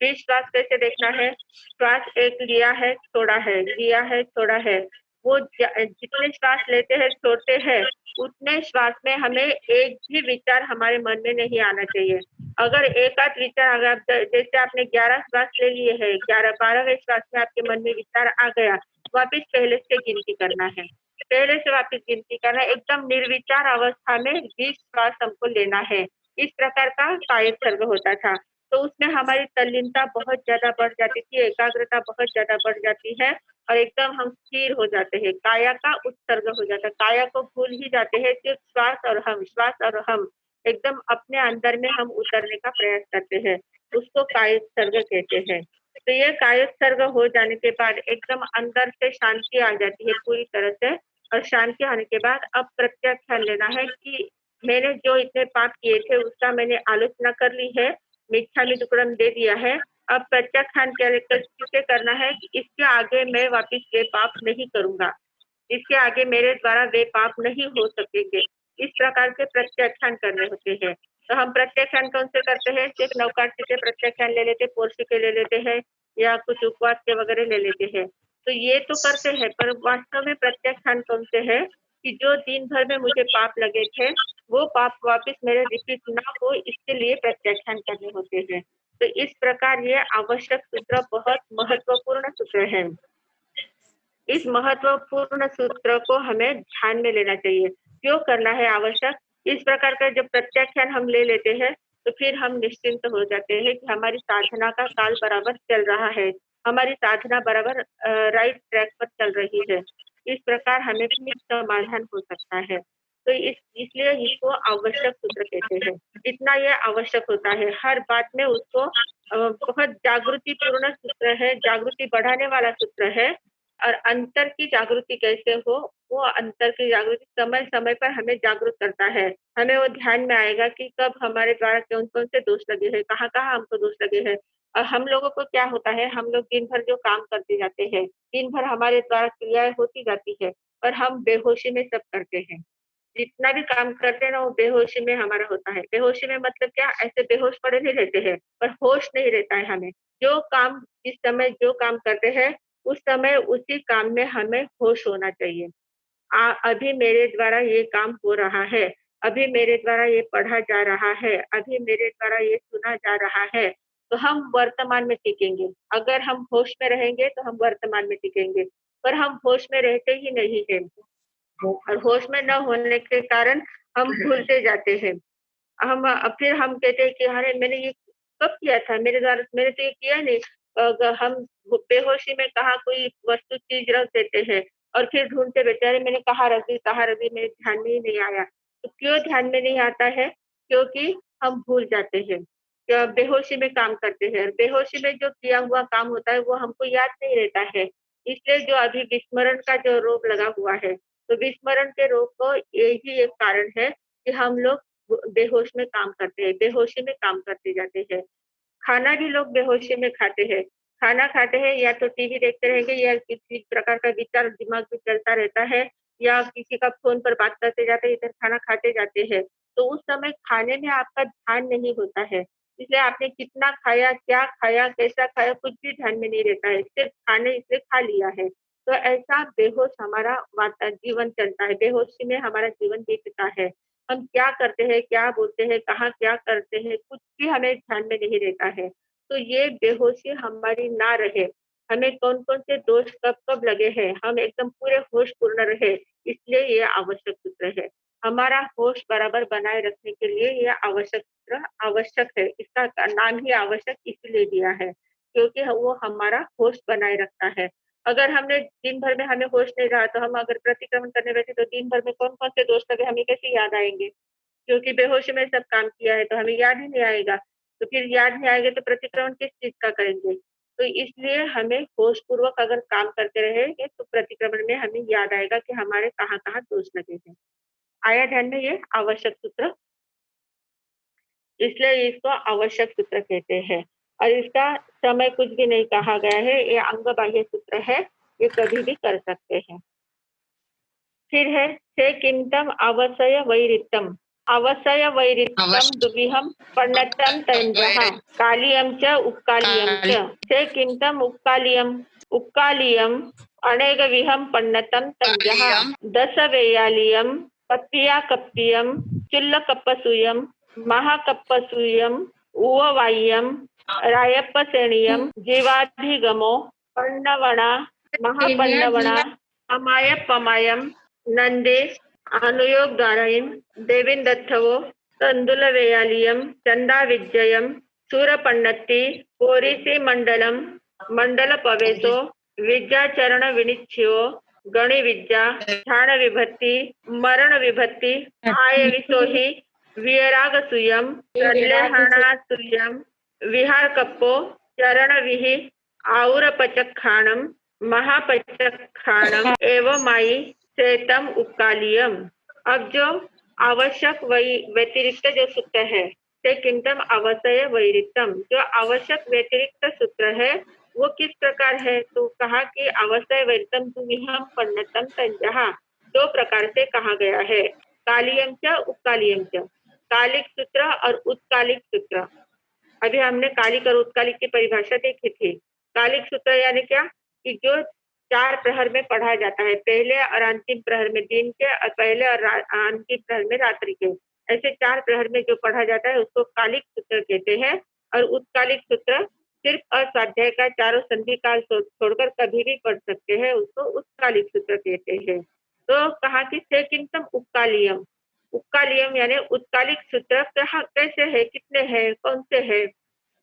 20 श्वास कैसे देखना है? श्वास एक लिया है, छोड़ा है, लिया है, छोड़ा है। वो जितने श्वास लेते हैं, छोड़ते हैं, उतने श्वास में हमें एक भी विचार हमारे मन में नहीं आना चाहिए। अगर एक आध विचार, अगर आप जैसे आपने 11 श्वास ले लिए हैं, 11-12वें श्वास में आपके मन में विचार आ गया, वापिस पहले से गिनती करना है। पहले से वापिस गिनती करना है। एकदम निर्विचार अवस्था में 20 श्वास हमको लेना है। इस प्रकार का कायोत्सर्ग होता था। तो उसमें हमारी तल्लीनता बहुत ज्यादा बढ़ जाती थी, एकाग्रता बहुत ज्यादा बढ़ जाती है और एकदम हम स्थिर हो जाते हैं। काया का उत्सर्ग हो जाता है, काया को भूल ही जाते हैं, सिर्फ श्वास और हम एकदम अपने अंदर में हम उतरने का प्रयास करते हैं। उसको कायोत्सर्ग कहते हैं। तो ये कायोत्सर्ग हो जाने के बाद एकदम अंदर से शांति आ जाती है पूरी तरह से, और शांति आने के बाद अब प्रत्याख्यान लेना है कि मैंने जो इतने पाप किए थे उसका मैंने आलोचना कर ली है, मिथ्यामि दुक्कड़म दे दिया है। अब प्रत्याख्यान किसे करना है कि इसके आगे मैं वापिस वे पाप नहीं करूंगा, इसके आगे मेरे द्वारा वे पाप नहीं हो सकेंगे। इस प्रकार के प्रत्याख्यान करने होते हैं। तो हम प्रत्याख्यान कौन से करते हैं? सिर्फ नवकार्ति के प्रत्याख्यान ले लेते, पोर्शी के ले लेते हैं, या कुछ उपवास के वगैरह ले लेते हैं। तो ये तो करते हैं, पर वास्तव में प्रत्याख्यान कौन से है कि जो दिन भर में मुझे पाप लगे थे, वो पाप वापिस मेरे रिपीट ना हो, इसके लिए प्रत्याख्यान करने होते हैं। तो इस प्रकार ये आवश्यक सूत्र बहुत महत्वपूर्ण सूत्र है। इस महत्वपूर्ण सूत्र को हमें ध्यान में लेना चाहिए। क्यों करना है आवश्यक? इस प्रकार का जब प्रत्याख्यान हम ले लेते हैं, तो फिर हम निश्चिंत हो जाते हैं कि हमारी साधना का काल बराबर चल रहा है, हमारी साधना बराबर राइट ट्रैक पर चल रही है। इस प्रकार हमें फिर समाधान हो सकता है। तो इसलिए इसको आवश्यक सूत्र कहते हैं। इतना ये आवश्यक होता है, हर बात में उसको बहुत जागृतिपूर्ण सूत्र है, जागृति बढ़ाने वाला सूत्र है। और अंतर की जागृति कैसे हो, वो अंतर की जागृति समय समय पर हमें जागरूक करता है। हमें वो ध्यान में आएगा कि कब हमारे द्वारा कौन कौन से दोष लगे हैं, कहाँ कहाँ हमको दोष लगे हैं। और हम लोगों को क्या होता है, हम लोग दिन भर जो काम करते जाते हैं, दिन भर हमारे द्वारा क्रियाएं होती जाती है, और हम बेहोशी में सब करते हैं। जितना भी काम करते हैं ना, वो बेहोशी में हमारा होता है। बेहोशी में मतलब क्या, ऐसे बेहोश पड़े नहीं रहते हैं, पर होश नहीं रहता है हमें। जो काम, जिस समय जो काम करते हैं, उस समय उसी काम में हमें होश होना चाहिए। अभी मेरे द्वारा ये काम हो रहा है, अभी मेरे द्वारा ये पढ़ा जा रहा है, अभी मेरे द्वारा ये सुना जा रहा है, तो हम वर्तमान में टिकेंगे। अगर हम होश में रहेंगे तो हम वर्तमान में टिकेंगे, पर हम होश में रहते ही नहीं हैं, और होश में न होने के कारण हम भूलते जाते हैं। फिर हम कहते हैं कि अरे मैंने ये कब किया था, मेरे द्वारा मैंने तो ये किया नहीं। हम बेहोशी में कहाँ कोई वस्तु चीज रख देते हैं, और फिर ढूंढते रहते हैं, अरे मैंने कहाँ रख दी, कहाँ रख दी, मेरे ध्यान में ही नहीं आया। तो क्यों ध्यान में नहीं आता है? क्योंकि हम भूल जाते हैं, बेहोशी में काम करते हैं। बेहोशी में जो किया हुआ काम होता है वो हमको याद नहीं रहता है। इसलिए जो अभी विस्मरण का जो रोग लगा हुआ है, तो विस्मरण के रोग को यही एक कारण है कि हम लोग बेहोश में काम करते हैं, बेहोशी में काम करते जाते हैं। खाना भी लोग बेहोशी में खाते हैं। खाना खाते हैं या तो टीवी देखते रहेंगे, या किसी प्रकार का विचार दिमाग में चलता रहता है, या किसी का फोन पर बात करते जाते हैं, इधर खाना खाते जाते हैं। तो उस समय खाने में आपका ध्यान नहीं होता है। इसलिए आपने कितना खाया, क्या खाया, कैसा खाया, कुछ भी ध्यान में नहीं रहता है। सिर्फ खाने इसलिए खा लिया है। तो ऐसा बेहोश हमारा जीवन चलता है, बेहोशी में हमारा जीवन बीतता है। हम क्या करते हैं, क्या बोलते हैं, कहाँ क्या करते हैं, कुछ भी हमें ध्यान में नहीं रहता है। तो ये बेहोशी हमारी ना रहे, हमें कौन-कौन से दोष कब-कब लगे हैं, हम एकदम पूरे होशपूर्ण रहे, इसलिए ये आवश्यक सूत्र है। हमारा होश बराबर बनाए रखने के लिए ये आवश्यक सूत्र आवश्यक है। इसका नाम ही आवश्यक इसलिए दिया है, क्योंकि वो हमारा होश बनाए रखता है। अगर हमने दिन भर में हमें होश नहीं रहा, तो हम अगर प्रतिक्रमण करने बैठे, तो दिन भर में कौन-कौन से दोष लगे हमें कैसे याद आएँगे? क्योंकि बेहोशी में सब काम किया है, तो हमें याद ही नहीं आएगा। तो फिर याद नहीं आएगा तो प्रतिक्रमण किस चीज़ का करेंगे? तो इसलिए हमें होशपूर्वक अगर काम करते रहेंगे, तो प्रतिक्रमण में हमें याद आएगा कि हमारे कहाँ-कहाँ दोष लगे हैं। आया ध्यान में ये आवश्यक सूत्र? इसलिए इसको आवश्यक सूत्र कहते हैं। और इसका समय कुछ भी नहीं कहा गया है, ये अंग बाह्य सूत्र है, ये कभी भी कर सकते हैं। फिर है से किमतम अवसय वैरितम, अवसय वैरितम दुविहम पर्णतम तंजः कालियम च उक्कालियम च से किमतम उक्कालियम, उक्कालियम अनेक विहम पर्णतम तंजः दश वेयालियम कप्पिया कप्पियम चुल्ल कप्पसूयम महाकप्पसूयम उववाय्यम रायप्पसेणियम जीवाधिगमो पर्णवणा महापर्णवणा अमाय पमायम नंदे अनुयोग द्वारायम देविंदत्थवो तंदुलवेयालियम चंदा विजयम सूरपन्नति कोरिसी मंडलम मंडल पवेशो विद्याचरण विनिच्छियो गणि विद्या ध्यान विभक्ति मरण विभक्ति आय विसोहि विराग सुयम प्रलेहाना सुयम विहार कप्पो चरण विहि आउर पचखाणम महापचखाणम एवं माई सेतम उक्कालियम। अब जो आवश्यक व्यतिरिक्त जो सूत्र है से किंतम अवसय वैरितम, जो आवश्यक व्यतिरिक्त सूत्र है वो किस प्रकार है, तो कहा कि अवसय वैरितम दुविहम पर्णतम तंजः, दो प्रकार से कहा गया है, कालियम च उक्कालियम च, कालिक सूत्र और उत्कालिक सूत्र। अभी हमने कालिक और उत्कालिक की परिभाषा देखी थी। कालिक सूत्र यानी क्या कि जो 4 प्रहर में पढ़ा जाता है, पहले और अंतिम प्रहर में दिन के और पहले और अंतिम प्रहर में रात्रि के, ऐसे 4 प्रहर में जो पढ़ा जाता है उसको कालिक सूत्र कहते हैं। और उत्कालिक सूत्र सिर्फ अस्वाध्याय का चारों संधि काल छोड़कर कभी भी पढ़ सकते हैं, उसको उत्कालिक सूत्र कहते हैं। तो कहा कि से किंतम उक्कालियम, उक्कालियम यानी उत्कालिक सूत्र कैसे है, कितने हैं, कौन से है,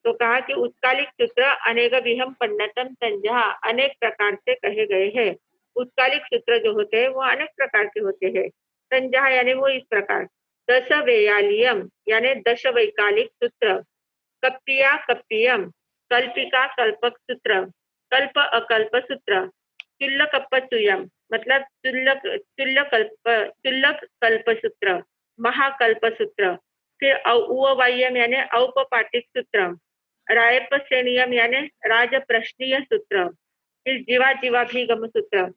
तो कहा कि उत्कालिक सूत्र अनेक विहम पर्णतम तंजः, अनेक प्रकार से कहे गए हैं। उत्कालिक सूत्र जो होते हैं वो अनेक प्रकार के होते हैं। तंजः यानी वो इस प्रकार, दश वेयालियम यानी 10 वैकालिक सूत्र, कप्पिया कप्पियम कल्पिका कल्पक सूत्र, कल्प अकल्प सूत्र, चुल्ल कप्पसूयम मतलब चुल्लक कल्प सूत्र, महाकल्प सूत्र, फिर उववाय्यम यानी औपपाटिक सूत्र, रायपसेणियम यानी राजप्रश्नीय सूत्र, फिर जीवाभिगम सूत्र,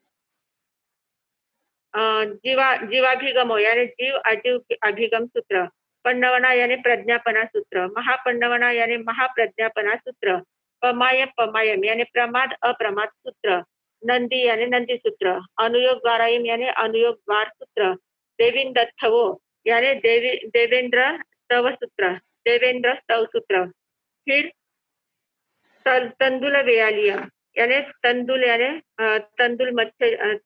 जीवाभिगमो यानी जीव अभिगम सूत्र, पन्नवना यानी प्रज्ञापना सूत्र, महापन्नवना यानी महाप्रज्ञापना सूत्र, पमायम यानी प्रमाद अप्रमाद सूत्र, नंदी यानी नंदी सूत्र, अनुयोग द्वारायम यानी अनुयोग द्वार सूत्र, देविंदत्थवो यानी देवेंद्र स्तव सूत्र, देवेंद्र स्तव सूत्र, फिर तंदुल वेयालियम यानी तंदुल यानी तंदुल मत्स्य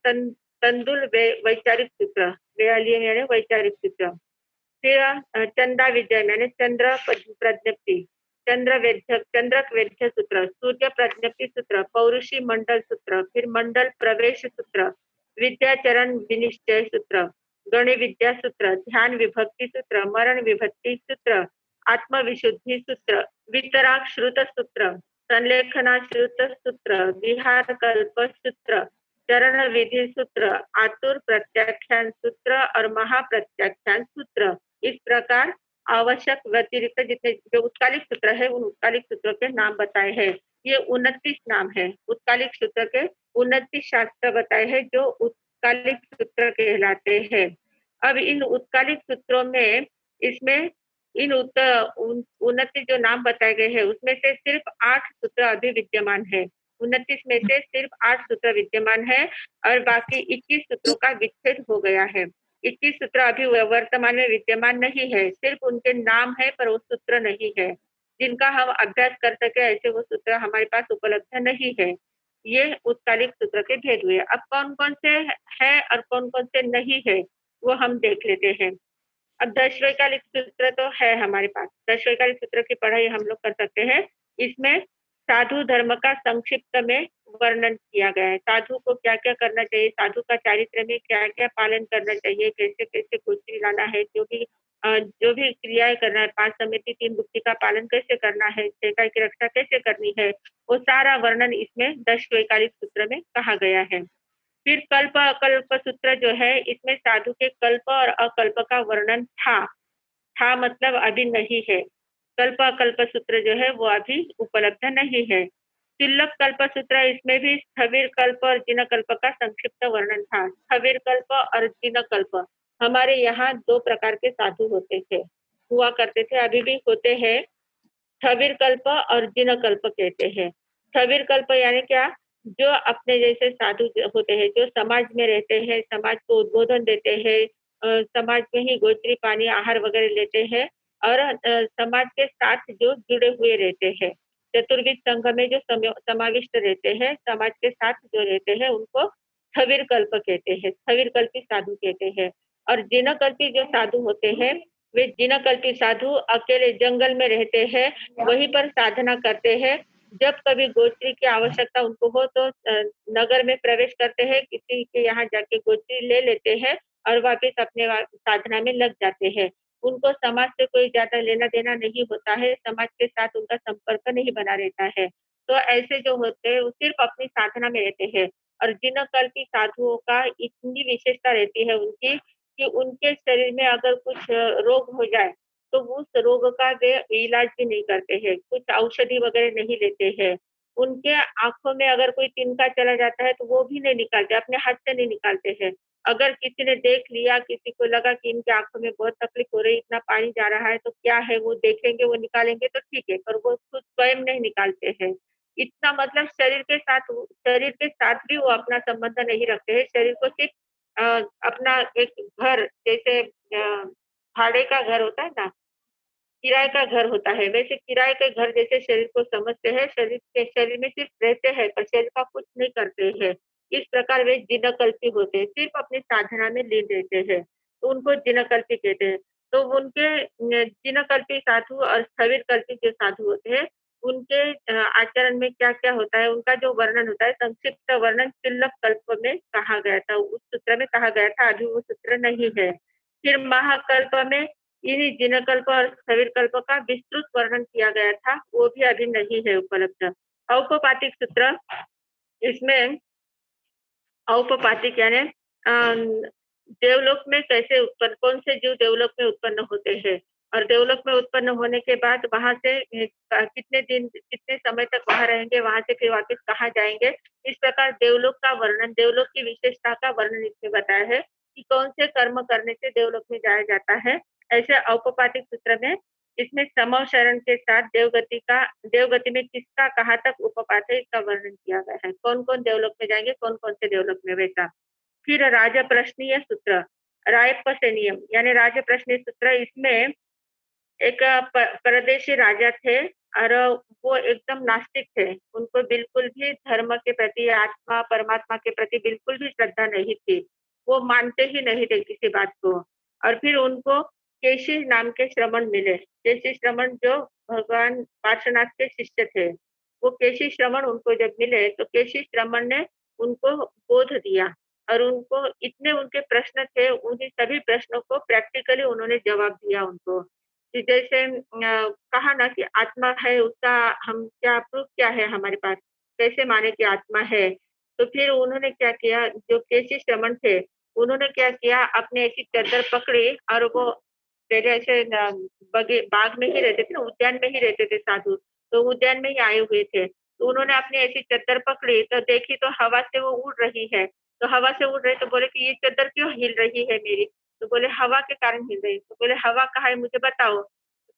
तंदुल वैचारिक सूत्र, वेयालियम यानी वैचारिक सूत्र, फिर चंदा विजय यानी चंद्र प्रज्ञप्ति, चंद्रक वेद्य सूत्र, सूर्य प्रज्ञप्ति सूत्र, पौरुषी मंडल सूत्र, फिर मंडल प्रवेश सूत्र, विद्याचरण विनिश्चय सूत्र, गणि विद्या सूत्र, ध्यान विभक्ति सूत्र, मरण विभक्ति सूत्र, आत्मविशुद्धि सूत्र, वितराग श्रुत सूत्र, संलेखना श्रुत सूत्र, विहार कल्प सूत्र, चरण विधि सूत्र, आतुर प्रत्याख्यान सूत्र और महाप्रत्याख्यान सूत्र। इस प्रकार आवश्यक व्यतिरिक्त जितने जो उत्कालिक सूत्र है उन उत्कालिक सूत्रों के नाम बताए हैं। ये 29 नाम है, उत्कालिक सूत्र के 29 शास्त्र बताए हैं जो उत्कालिक सूत्र कहलाते हैं। अब इन उत्कालिक सूत्रों में इसमें इन 29 जो नाम बताए गए हैं उसमें से सिर्फ 8 सूत्र अभी विद्यमान है। 29 में से सिर्फ 8 सूत्र विद्यमान है और बाकी 21 सूत्रों का विच्छेद हो गया है। 21 सूत्र अभी वर्तमान में विद्यमान नहीं है, सिर्फ उनके नाम है पर वो सूत्र नहीं है। जिनका हम अभ्यास कर सके ऐसे वो सूत्र हमारे पास उपलब्ध नहीं है। ये उत्कालिक सूत्र के भेद हुए। अब कौन कौन से है और कौन कौन से नहीं है वो हम देख लेते हैं। अब 10 वैकालिक सूत्र तो है हमारे पास, 10 वैकालिक सूत्र की पढ़ाई हम लोग कर सकते हैं। इसमें साधु धर्म का संक्षिप्त में वर्णन किया गया है। साधु को क्या क्या करना चाहिए, साधु का चारित्र में क्या क्या पालन करना चाहिए, कैसे कैसे कुर्सी लाना है, जो भी क्रियाएं करना है, 5 समिति 3 गुप्ती का पालन कैसे करना है, सेका की रक्षा कैसे करनी है, वो सारा वर्णन इसमें 10 वैकालिक सूत्र में कहा गया है। फिर कल्प अकल्प सूत्र जो है इसमें साधु के कल्प और अकल्प का वर्णन था मतलब अभी नहीं है। कल्प अकल्प सूत्र जो है वो अभी उपलब्ध नहीं है। तिर्लक कल्प सूत्र, इसमें भी स्थविर कल्प और जिन कल्प का संक्षिप्त वर्णन था। स्थविर कल्प और जिन कल्प, हमारे यहाँ दो प्रकार के साधु होते थे, हुआ करते थे, अभी भी होते हैं। स्थविर कल्प और जिन कल्प कहते हैं। स्थविर कल्प यानी क्या, जो अपने जैसे साधु होते हैं, जो समाज में रहते हैं, समाज को उद्बोधन देते हैं, समाज में ही गोचरी पानी आहार वगैरह लेते हैं और समाज के साथ जो जुड़े हुए रहते हैं, चतुर्विद संघ में जो समाविष्ट रहते हैं, समाज के साथ जो रहते हैं, उनको स्थविर कल्प कहते हैं, स्थविर कल्पी साधु कहते हैं। और जिन कल्पी जो साधु होते हैं, वे जिन कल्पी साधु अकेले जंगल में रहते हैं, वहीं पर साधना करते हैं। जब कभी गोचरी की आवश्यकता उनको हो तो नगर में प्रवेश करते हैं, किसी के यहाँ जाके गोचरी ले लेते हैं और वापस अपने साधना में लग जाते हैं। उनको समाज से कोई ज्यादा लेना देना नहीं होता है, समाज के साथ उनका संपर्क नहीं बना रहता है। तो ऐसे जो होते हैं वो सिर्फ अपनी साधना में रहते हैं। और जिन कल्पी साधुओं का इतनी विशेषता रहती है उनकी, कि उनके शरीर में अगर कुछ रोग हो जाए तो उस रोग का वे इलाज भी नहीं करते हैं, कुछ औषधि वगैरह नहीं लेते हैं। उनके आँखों में अगर कोई तिनका चला जाता है तो वो भी नहीं निकालते, अपने हाथ से नहीं निकालते हैं। अगर किसी ने देख लिया, किसी को लगा कि इनकी आँखों में बहुत तकलीफ हो रही है, इतना पानी जा रहा है तो क्या है, वो देखेंगे, वो निकालेंगे तो ठीक है, पर वो खुद स्वयं नहीं निकालते हैं। इतना मतलब शरीर के साथ भी वो अपना संबंध नहीं रखते हैं, शरीर को सिर्फ अ, अपना एक घर जैसे भाड़े का घर होता है ना, किराए का घर होता है, वैसे किराए के घर जैसे शरीर को समझते हैं, शरीर में सिर्फ रहते हैं पर शरीर का कुछ नहीं करते हैं। इस प्रकार वे जिनकल्पी होते हैं, सिर्फ अपनी साधना में लीन रहते हैं, तो उनको जिनकल्पी कहते हैं। तो उनके जिनकल्पी साधु और स्थविर कल्पी जो साधु होते हैं, उनके आचरण में क्या-क्या होता है, उनका जो वर्णन होता है, संक्षिप्त वर्णन तिर्लक कल्प में कहा गया था, उस सूत्र में कहा गया था, अभी वो सूत्र नहीं है। फिर महाकल्प में इन्हीं जिनकल्प और स्थविरकल्प का विस्तृत वर्णन किया गया था, वो भी अभी नहीं है उपलब्ध। औपपातिक सूत्र, इसमें औपपातिक यानी देवलोक में कैसे उत्पन्न, कौन से जीव देवलोक में उत्पन्न होते हैं और देवलोक में उत्पन्न होने के बाद वहां से कितने दिन, कितने समय तक वहां रहेंगे, वहां से फिर वापस कहाँ जाएंगे। इस प्रकार देवलोक का वर्णन, देवलोक की विशेषता का वर्णन इसमें बताया है कि कौन से कर्म करने से देवलोक में जाया जाता है। ऐसे औपपातिक सूत्र में इसमें समव शरण के साथ देवगति में किसका कहाँ तक उपपात है, इसका वर्णन किया गया है, कौन कौन देवलोक में जाएंगे, कौन कौन से देवलोक में, वैसा। फिर राजप्रश्नीय सूत्र, रायपस्य नियम यानी राजप्रश्नीय सूत्र, इसमें एक परदेशी राजा थे और वो एकदम नास्तिक थे, उनको बिल्कुल भी धर्म के प्रति, आत्मा परमात्मा के प्रति बिल्कुल भी श्रद्धा नहीं थी, वो मानते ही नहीं थे किसी बात को। और फिर उनको केशी नाम के श्रमण मिले, केशी श्रमण जो भगवान पार्श्वनाथ के शिष्य थे, वो केशी श्रमण उनको जब मिले तो केशी श्रमण ने उनको बोध दिया और उनको इतने उनके प्रश्न थे, उन्हीं सभी प्रश्नों को प्रैक्टिकली उन्होंने जवाब दिया उनको। कि जैसे कहा ना कि आत्मा है, उसका हम क्या प्रूफ क्या है हमारे पास, कैसे माने कि आत्मा है। तो फिर उन्होंने क्या किया, जो केशी श्रमण थे, उन्होंने क्या किया, अपने ऐसी चादर पकड़ी और वो पहले ऐसे बाग में ही रहते थे ना, उद्यान में ही रहते थे साधु, तो उद्यान में ही आए हुए थे, तो उन्होंने अपनी ऐसी चादर पकड़ी तो देखी तो हवा से वो उड़ रही है, तो हवा से उड़ रही तो बोले कि ये चादर क्यों हिल रही है मेरी, तो बोले हवा के कारण हिल रही, तो बोले हवा कहाँ है मुझे बताओ,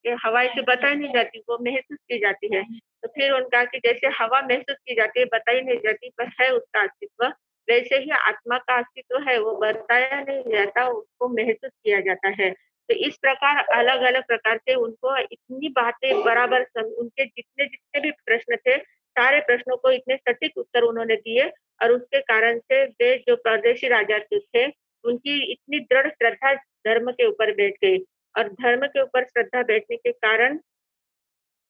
ये हवा ऐसे बताई नहीं जाती, वो महसूस की जाती है। तो फिर उनका कि जैसे हवा महसूस की जाती है, बताई नहीं जाती, पर है उसका अस्तित्व, वैसे ही आत्मा का अस्तित्व है, वो बताया नहीं जाता, उसको महसूस किया जाता है। तो इस प्रकार अलग-अलग प्रकार से उनको इतनी बातें बराबर उनके जितने-जितने भी प्रश्न थे, सारे प्रश्नों को इतने सटीक उत्तर उन्होंने दिए और उसके कारण से वे जो परदेशी राजा जो थे, उनकी इतनी दृढ़ श्रद्धा धर्म के ऊपर बैठ गई और धर्म के ऊपर श्रद्धा बैठने के कारण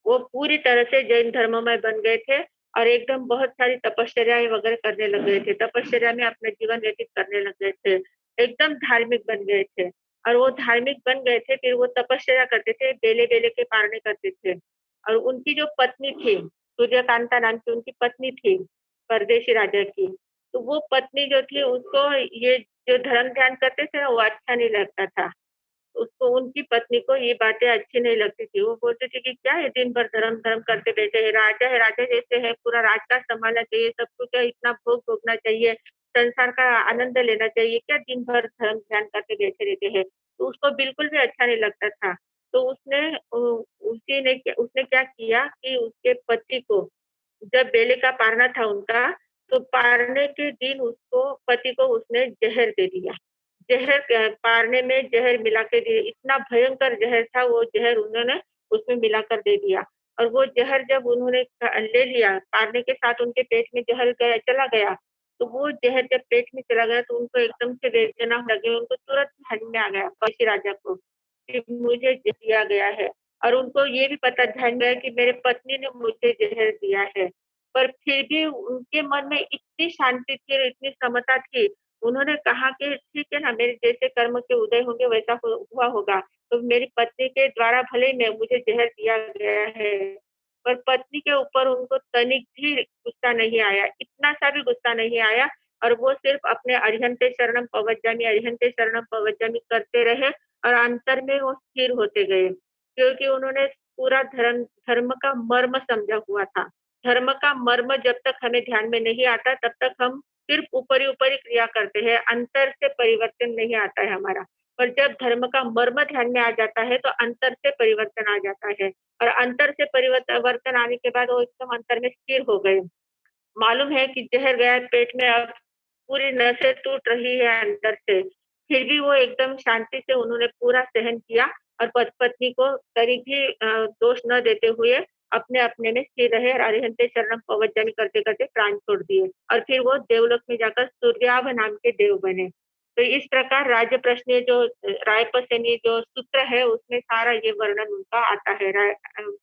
वो पूरी तरह से जैन धर्म में बन गए थे और एकदम बहुत सारी तपश्चर्याएँ वगैरह करने लग गए थे। तपश्चर्या में अपना जीवन व्यतीत करने लग गए थे। एकदम धार्मिक बन गए थे और वो धार्मिक बन गए थे, फिर वो तपश्चर्या करते थे, बेले-बेले के पारने करते थे। और उनकी जो पत्नी थी, सूर्यकांता नाम की उनकी पत्नी थी, परदेशी राजा की। तो वो पत्नी जो थी उसको ये जो धर्म ध्यान करते थे ना, वो अच्छा नहीं लगता था। उसको उनकी पत्नी को ये बातें अच्छी नहीं लगती थी। वो बोलती थी कि क्या है दिन भर धर्म धर्म करते बैठे हैं, है राजा जैसे है, पूरा राज का संभालना चाहिए, सब कुछ है, इतना भोग भोगना चाहिए, संसार का आनंद लेना चाहिए, क्या दिन भर धर्म ध्यान करके बैठे रहते हैं। तो उसको बिल्कुल भी अच्छा नहीं लगता था। तो उसने क्या किया कि उसके पति को जब बेले का पारना था उनका, तो पारने के दिन उसको पति को उसने ज़हर दे दिया। पारने में ज़हर मिला के दिए, इतना भयंकर ज़हर था वो ज़हर उन्होंने उसमें मिलाकर दे दिया। और वो ज़हर जब उन्होंने ले लिया, पारने के साथ उनके पेट में ज़हर चला गया, तो वो ज़हर जब पेट में चला गया तो उनको एकदम से वेदना लगी, उनको तुरंत ध्यान में आ गया पड़ोसी राजा को, कि मुझे दिया गया है। और उनको ये भी पता ध्यान में आया कि मेरे पत्नी ने मुझे ज़हर दिया है। पर फिर भी उनके मन में इतनी शांति थी और इतनी समता थी, उन्होंने कहा कि ठीक है ना, मेरे जैसे कर्म के उदय होंगे वैसा हुआ होगा। तो मेरी पत्नी के द्वारा भले ही मैं मुझे ज़हर दिया गया है, पर पत्नी के ऊपर उनको तनिक भी गुस्सा नहीं आया, इतना-सा भी गुस्सा नहीं आया। और वो सिर्फ़ अपने अरिहंते शरणम पवज्जामि, अरिहंते शरणम पवज्जामि करते रहे और अंतर में वो स्थिर होते गए। क्योंकि उन्होंने पूरा धर्म धर्म का मर्म समझा हुआ था। धर्म का मर्म जब तक हमें ध्यान में नहीं आता, तब तक हम सिर्फ ऊपरी-ऊपरी क्रिया करते हैं, अंतर से परिवर्तन नहीं आता है हमारा। पर जब धर्म का मर्म ध्यान में आ जाता है, तो अंतर से परिवर्तन आ जाता है और अंतर से वर्तन आने के बाद वो एकदम अंतर में स्थिर हो गए। मालूम है कि ज़हर गया पेट में, अब पूरी नसें टूट रही है अंदर से, फिर भी वो एकदम शांति से उन्होंने पूरा सहन किया और पत्नी को तनिक भी दोष न देते हुए अपने-अपने में स्थिर रहे और अरिहंते शरणम पवज्जामि करते-करते प्राण छोड़ दिए और फिर वो देवलोक में जाकर सूर्याभ नाम के देव बने। तो इस प्रकार राज्य प्रश्न ये जो रायपसनी जो सूत्र है, उसमें सारा ये वर्णन उनका आता है।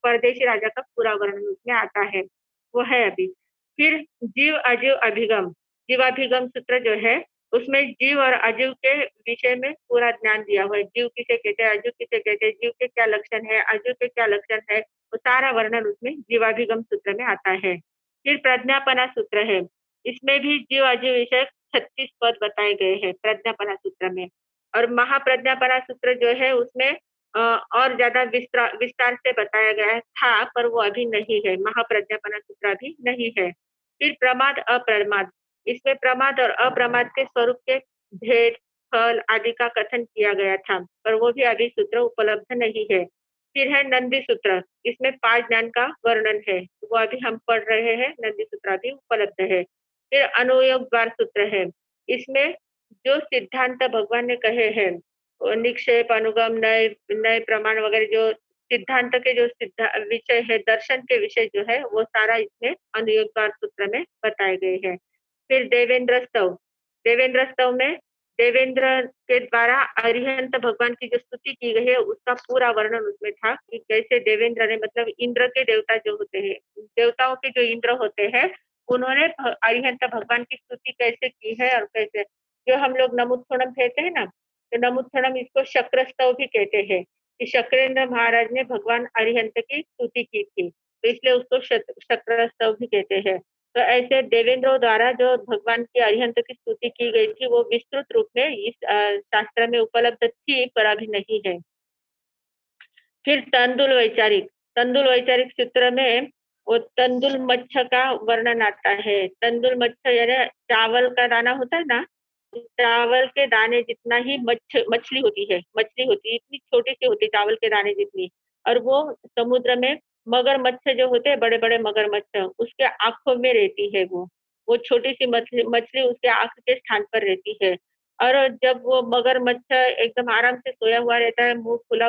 परदेशी राजा का पूरा वर्णन उसमें आता है। वो है अभी। फिर जीव अजीव अभिगम, जीवाभिगम सूत्र जो है, उसमें जीव और अजीव के विषय में पूरा ज्ञान दिया हुआ है। जीव किसे कहते हैं, अजीव किसे कहते हैं, जीव के क्या लक्षण है, अजीव के क्या लक्षण है, वो सारा वर्णन उसमें जीवाभिगम सूत्र में आता है। फिर प्रज्ञापना सूत्र है, इसमें भी जीव अजीव विषय 36 पद बताए गए हैं प्रज्ञापना सूत्र में। और महाप्रज्ञापना सूत्र जो है उसमें और ज़्यादा विस्तार से बताया गया था, पर वो अभी नहीं है, महाप्रज्ञापना सूत्र अभी नहीं है। फिर प्रमाद अप्रमाद, इसमें प्रमाद और अप्रमाद के स्वरूप के भेद, फल आदि का कथन किया गया था, पर वो भी अभी सूत्र उपलब्ध नहीं है। फिर है नंदी सूत्र, इसमें 5 ज्ञान का वर्णन है, वो अभी हम पढ़ रहे हैं, नंदी सूत्र अभी उपलब्ध है। फिर अनुयोग द्वार सूत्र है, इसमें जो सिद्धांत भगवान ने कहे हैं, निक्षेप, अनुगम, नए नए प्रमाण वगैरह जो सिद्धांत के जो विषय है, दर्शन के विषय जो है, वो सारा इसमें अनुयोगकार सूत्र में बताए गए हैं। फिर देवेंद्र स्तव में देवेंद्र के द्वारा अरिहंत भगवान की जो स्तुति की गई है, उसका पूरा वर्णन उसमें था कि कैसे देवेंद्र ने, मतलब इंद्र के देवता जो होते हैं, देवताओं के जो इंद्र होते हैं, उन्होंने अरिहंत भगवान की स्तुति कैसे की है और कैसे, जो हम लोग नमुत्थोणम कहते हैं ना, तो नमुत्थोणम इसको शक्र स्तव भी कहते हैं कि शक्रेंद्र महाराज ने भगवान अरिहंत की स्तुति की थी, तो इसलिए उसको शक्र स्तव भी कहते हैं। तो ऐसे देवेंद्रों द्वारा जो भगवान की अरिहंत की स्तुति की गई थी, वो विस्तृत रूप में इस शास्त्र में उपलब्ध थी, पर अभी नहीं है। फिर तंदुल वैचारिक सूत्र में वो तंदुल मच्छ का वर्णन आता है। तंदुल मच्छ यानी चावल का दाना होता है ना, चावल के दाने जितना ही मछली होती है, इतनी छोटी सी होती है चावल के दाने जितनी, और वो समुद्र में मगरमच्छ जो होते हैं, बड़े बड़े मगरमच्छ, उसके आंखों में रहती है वो छोटी सी मछली उसके आंख के स्थान पर रहती है। और जब वो मगरमच्छ एकदम आराम से सोया हुआ रहता है, मुंह खुला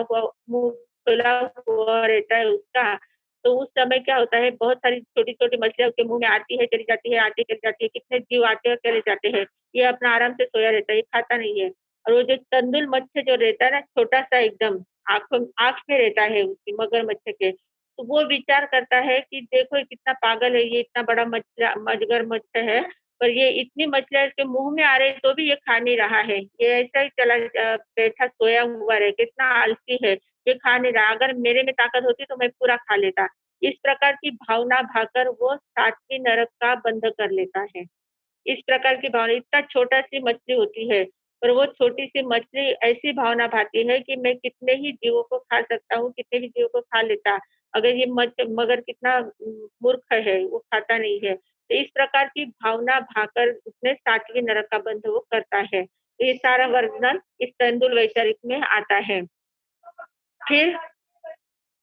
हुआ रहता है उसका, तो उस समय क्या होता है, बहुत सारी छोटी छोटी मछलियां उसके मुंह में आती है, चली जाती है, आती चली जाती है, कितने जीव आते हैं चले जाते हैं, ये अपना आराम से सोया रहता है, ये खाता नहीं है। और वो जो तंदुल मच्छ जो रहता है ना, छोटा सा एकदम आंख में रहता है उसकी, मगरमच्छ के, तो वो विचार करता है कि देखो ये कितना पागल है, ये इतना बड़ा मगरमच्छ है, पर ये इतनी मछलियां इसके मुंह में आ रही तो भी ये खा नहीं रहा है, ये ऐसा ही बैठा सोया हुआ रहे, कितना आलसी है, ये खा नहीं रहा, अगर मेरे में ताकत होती तो मैं पूरा खा लेता। इस प्रकार की भावना भाकर वो 7वीं नरक का बंध कर लेता है। इस प्रकार की भावना, इतना छोटा सी मछली होती है, पर वो छोटी सी मछली ऐसी भावना भाती है कि मैं कितने ही जीवों को खा सकता हूँ, कितने भी जीवों को खा लेता, अगर ये मगर कितना मूर्ख है, वो खाता नहीं है। तो इस प्रकार की भावना भाकर उसने सातवीं नरक का बंध वो करता है। तो ये सारा वर्णन इस तेंदुल वैचारिक में आता है। फिर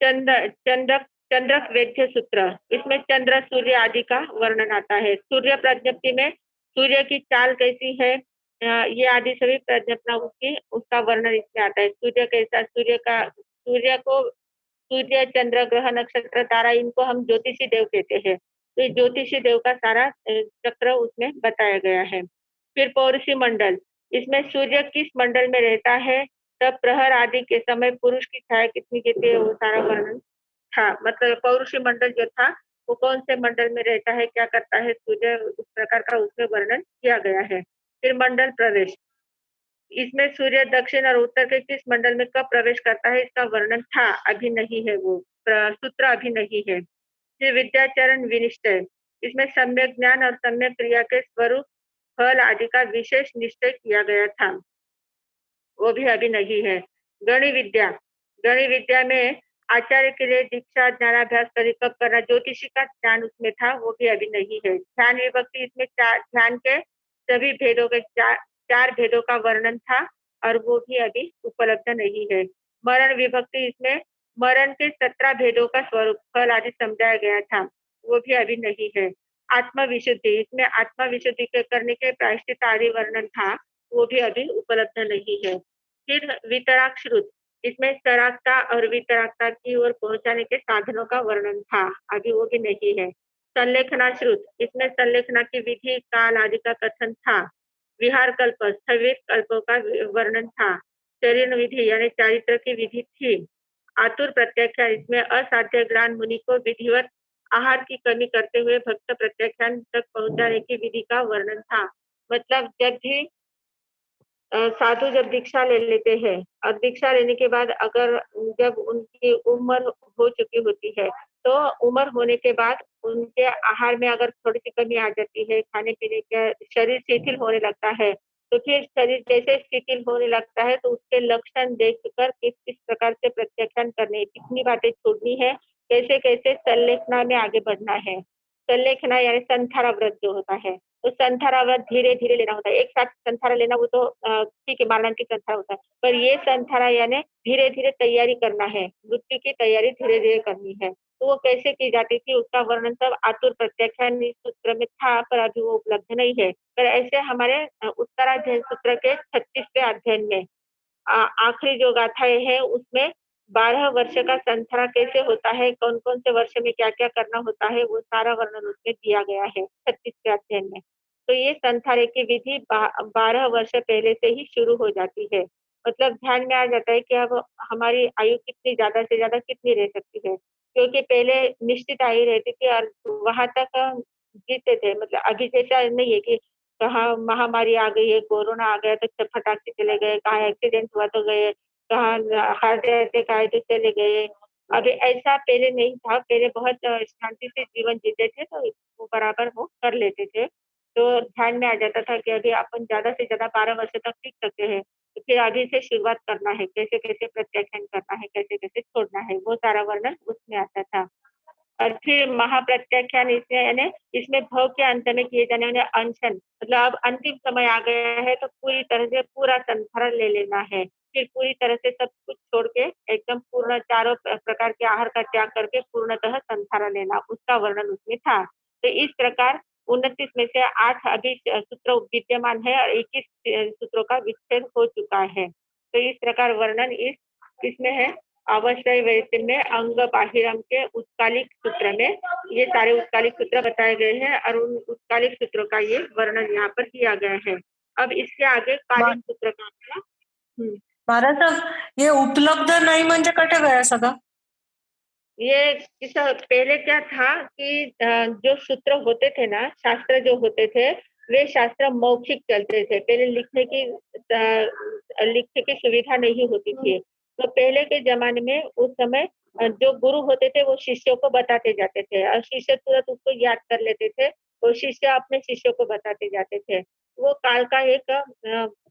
चंद्र चंद्रक चंद्रक वेद्य सूत्र, इसमें चंद्र सूर्य आदि का वर्णन आता है। सूर्य प्रज्ञप्ति में सूर्य की चाल कैसी है, ये आदि सभी प्रज्ञप्तियों की उसका वर्णन इसमें आता है। सूर्य कैसा, सूर्य को सूर्य, चंद्र, ग्रह, नक्षत्र, तारा, इनको हम ज्योतिषी देव कहते हैं। तो ये ज्योतिषी देव का सारा चक्र उसमें बताया गया है। फिर पौरुषी मंडल, इसमें सूर्य किस मंडल में रहता है, तब प्रहर आदि के समय पुरुष की छाया कितनी गिरती है, वो सारा वर्णन था। मतलब पौरुषी मंडल जो था वो कौन से मंडल में रहता है, क्या करता है सूर्य, उस प्रकार का उसमें वर्णन किया गया है। फिर मंडल प्रवेश, इसमें सूर्य दक्षिण और उत्तर के किस मंडल में कब प्रवेश करता है, इसका वर्णन था, अभी नहीं है, वो सूत्र अभी नहीं है। फिर विद्याचरण विनिश्चय, इसमें सम्यक ज्ञान और सम्यक क्रिया के स्वरूप, फल आदि का विशेष निश्चय किया गया था, वो भी अभी नहीं है। गणि विद्या में आचार्य के लिए दीक्षा ज्ञानाभ्यास कब करना, ज्योतिषी का ज्ञान उसमें था, वो भी अभी नहीं है। ध्यान विभक्ति, इसमें ध्यान के सभी भेदों के चार भेदों का वर्णन था, और वो भी अभी उपलब्ध नहीं है। मरण विभक्ति, इसमें मरण के 17 भेदों का स्वरूप, फल आदि समझाया गया था, वो भी अभी नहीं है। आत्मा विशुद्धि, इसमें आत्मा विशुद्धि के करने के प्रायश्चित आदि वर्णन था, वो भी अभी उपलब्ध नहीं है। फिर वितराग श्रुत, इसमें सरागता और वितरागता की ओर पहुंचाने के साधनों का वर्णन था, अभी वो भी नहीं है। संलेखना श्रुत, इसमें संलेखना की विधि, काल आदि का कथन था। विहार कल्प, स्थविर कल्पों का वर्णन था। शरीर विधि यानी चारित्र की विधि थी। आतुर प्रत्याख्यान, इसमें असाध्य ज्ञान मुनि को विधिवत आहार की कमी करते हुए भक्त प्रत्याख्यान तक पहुंचाने की विधि का वर्णन था। मतलब जब भी साधु जब दीक्षा ले लेते हैं, और दीक्षा लेने के बाद अगर जब उनकी उम्र हो चुकी होती है, तो उम्र होने के बाद उनके आहार में अगर थोड़ी सी कमी आ जाती है, खाने पीने का, शरीर शिथिल होने लगता है, तो फिर शरीर जैसे शिथिल होने लगता है तो उसके लक्षण देखकर किस किस प्रकार से प्रत्याख्यान करने, कितनी बातें छोड़नी है, कैसे कैसे संलेखना में आगे बढ़ना है। संलेखना यानी संथारा व्रत जो होता है, तो संथारा व्रत धीरे धीरे लेना होता है। एक साथ संथारा लेना वो तो ठीक है, मारणांतिक संथारा होता है, पर ये संथारा यानी धीरे धीरे तैयारी करना है, मृत्यु की तैयारी धीरे धीरे करनी है। तो वो कैसे की जाती थी, उसका वर्णन सब आतुर प्रत्याख्यान इस सूत्र में था, पर अभी वो उपलब्ध नहीं है। पर ऐसे हमारे उत्तराध्ययन सूत्र के 36वें अध्ययन में आखिरी जो गाथाएं है, उसमें 12 वर्ष का संथारा कैसे होता है, कौन कौन से वर्ष में क्या क्या करना होता है, वो सारा वर्णन उसमें दिया गया है 36वें अध्ययन में। तो ये संथारे की विधि 12 वर्ष पहले से ही शुरू हो जाती है। मतलब ध्यान में आ जाता है कि अब हमारी आयु कितनी ज्यादा से ज्यादा कितनी रह सकती है, क्योंकि पहले निश्चित आयु रहती थी और वहां तक जीते थे। मतलब अभी जैसा नहीं है कि कहाँ महामारी आ गई है, कोरोना आ गया तो फटाक से चले गए, कहाँ एक्सीडेंट हुआ तो गए, कहाँ हार्ट अटैक आए तो चले गए। अभी ऐसा पहले नहीं था, पहले बहुत शांति से जीवन जीते थे, तो वो बराबर वो कर लेते थे। तो ध्यान में आ जाता था कि अभी अपन ज्यादा से ज्यादा 12 वर्ष तक टीक सकते हैं, तो फिर अभी से शुरुआत करना है, कैसे कैसे प्रत्याख्यान करना है, कैसे कैसे छोड़ना है, वो सारा वर्णन उसमें आता था। और फिर महाप्रत्याख्यान, इसमें यानी इसमें भव के अंत में किए जाने वाले अनशन, मतलब अब अंतिम समय आ गया है तो पूरी तरह से पूरा संथारा ले लेना है, फिर पूरी तरह से सब कुछ छोड़ के एकदम पूर्ण चारों प्रकार के आहार का त्याग करके पूर्णतः संथारा लेना, उसका वर्णन उसमें था। तो इस प्रकार 29 में से 8 अभी सूत्र विद्यमान है और 21 सूत्रों का विच्छेद हो चुका है। तो इस प्रकार वर्णन इसमें है। अवश्य वैसे में अंग बाहिरम के उत्कालिक सूत्र में ये सारे उत्कालिक सूत्र बताए गए हैं, और उन उत्कालिक सूत्रों का ये वर्णन यहाँ पर किया गया है। अब इसके आगे कालिक सूत्र का महाराज ये उपलब्ध नहीं म्हणजे कटे गया सगळं? ये पहले क्या था कि जो सूत्र होते थे ना, शास्त्र जो होते थे, वे शास्त्र मौखिक चलते थे। पहले लिखने की सुविधा नहीं होती थी। तो पहले के जमाने में उस समय जो गुरु होते थे वो शिष्यों को बताते जाते थे, और शिष्य तुरंत उसको याद कर लेते थे, और शिष्य अपने शिष्यों को बताते जाते थे। वो काल का एक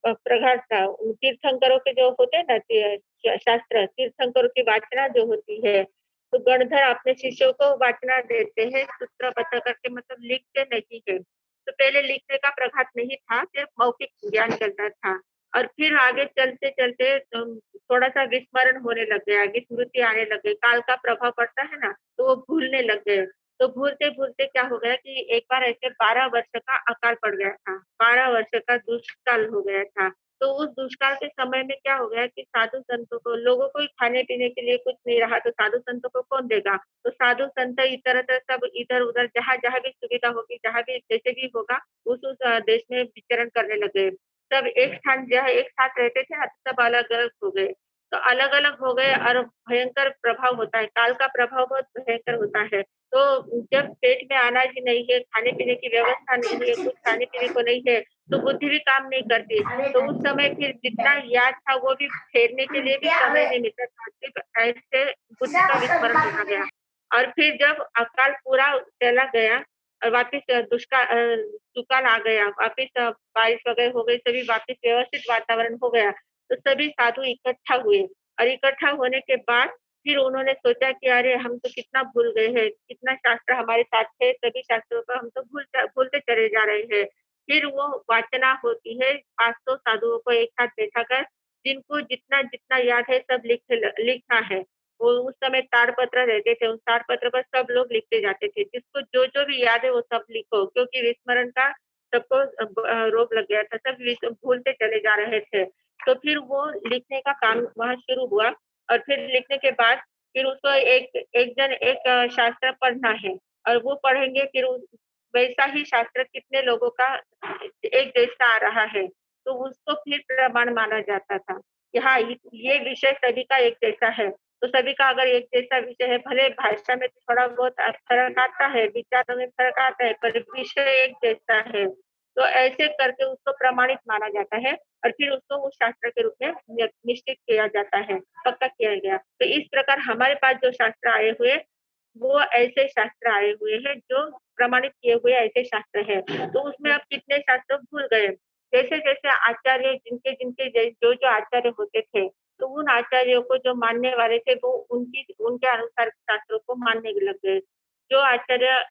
प्रघात था। तीर्थंकरों के जो होते हैं ना शास्त्र, तीर्थंकरों की वाचना जो होती है, तो गणधर अपने शिष्यों को वाचना देते हैं, सूत्र बता करके, मतलब लिखते नहीं है। तो पहले लिखने का प्रघात नहीं था, सिर्फ मौखिक ज्ञान चलता था। और फिर आगे चलते चलते थोड़ा सा विस्मरण होने लग गया, विस्मृति आने लग गई, काल का प्रभाव पड़ता है ना, तो वो भूलने लग गए। तो भूलते भूलते क्या हो गया कि एक बार ऐसे 12 वर्ष का अकाल पड़ गया था, 12 वर्ष का दुष्काल हो गया था। तो उस दुष्काल के समय में क्या हो गया कि साधु संतों को, लोगों को खाने पीने के लिए कुछ नहीं रहा, तो साधु संतों को कौन देगा? तो साधु संत इतर सब इधर उधर जहाँ जहाँ भी सुविधा होगी, जहाँ भी जैसे भी होगा, उस देश में विचरण करने लगे। सब एक स्थान जहाँ एक साथ रहते थे ना, सब अलग अलग हो गए। तो अलग अलग हो गए और भयंकर प्रभाव होता है, काल का प्रभाव बहुत भयंकर होता है। तो जब पेट में अनाज ही नहीं है, खाने पीने की व्यवस्था नहीं है, कुछ खाने पीने को नहीं है, तो बुद्धि भी काम नहीं करती। तो उस समय फिर जितना याद था वो भी फेरने के लिए भी समय नहीं मिलता था, सिर्फ ऐसे बुद्धि का विस्मरण होता गया। और फिर जब अकाल पूरा चला गया और वापिस सुकाल आ गया, वापिस बारिश वगैरह हो गई, सभी वापिस व्यवस्थित वातावरण हो गया, तो सभी साधु इकट्ठा हुए। और इकट्ठा होने के बाद फिर उन्होंने सोचा कि अरे हम तो कितना भूल गए हैं, कितना शास्त्र हमारे साथ थे, सभी शास्त्रों को हम तो भूलते चले जा रहे हैं। फिर वो वाचना होती है, 500 साधुओं को एक साथ बैठा कर, जिनको जितना जितना याद है सब लिखना है। वो उस समय ताड़पत्र रहते थे, उस ताड़पत्र पर सब लोग लिखते जाते थे, जिसको जो भी याद है वो सब लिखो, क्योंकि विस्मरण का सबको रोग लग गया था, सब भूलते चले जा रहे थे। तो फिर वो लिखने का काम वहाँ शुरू हुआ। और फिर लिखने के बाद फिर उसको एक शास्त्र पढ़ना है, और वो पढ़ेंगे फिर वैसा ही शास्त्र कितने लोगों का एक जैसा आ रहा है, तो उसको फिर प्रमाण माना जाता था कि हाँ ये विषय सभी का एक जैसा है। तो सभी का अगर एक जैसा विषय है, भले भाषा में थोड़ा बहुत फर्क आता है, विचारों में फर्क आता है, पर विषय एक जैसा है, तो ऐसे करके उसको प्रमाणित माना जाता है। और फिर उसको उस शास्त्र के रूप में निश्चित किया जाता है, पक्का किया गया। तो इस प्रकार हमारे पास जो शास्त्र आए हुए, वो ऐसे शास्त्र आए हुए हैं जो प्रमाणित किए हुए ऐसे शास्त्र है। तो उसमें अब कितने शास्त्र भूल गए, जैसे जैसे आचार्य जिनके जिनके जो आचार्य होते थे, तो उन आचार्यों को जो मानने वाले थे वो उनके अनुसार शास्त्रों को मानने लग गए। जो आचार्य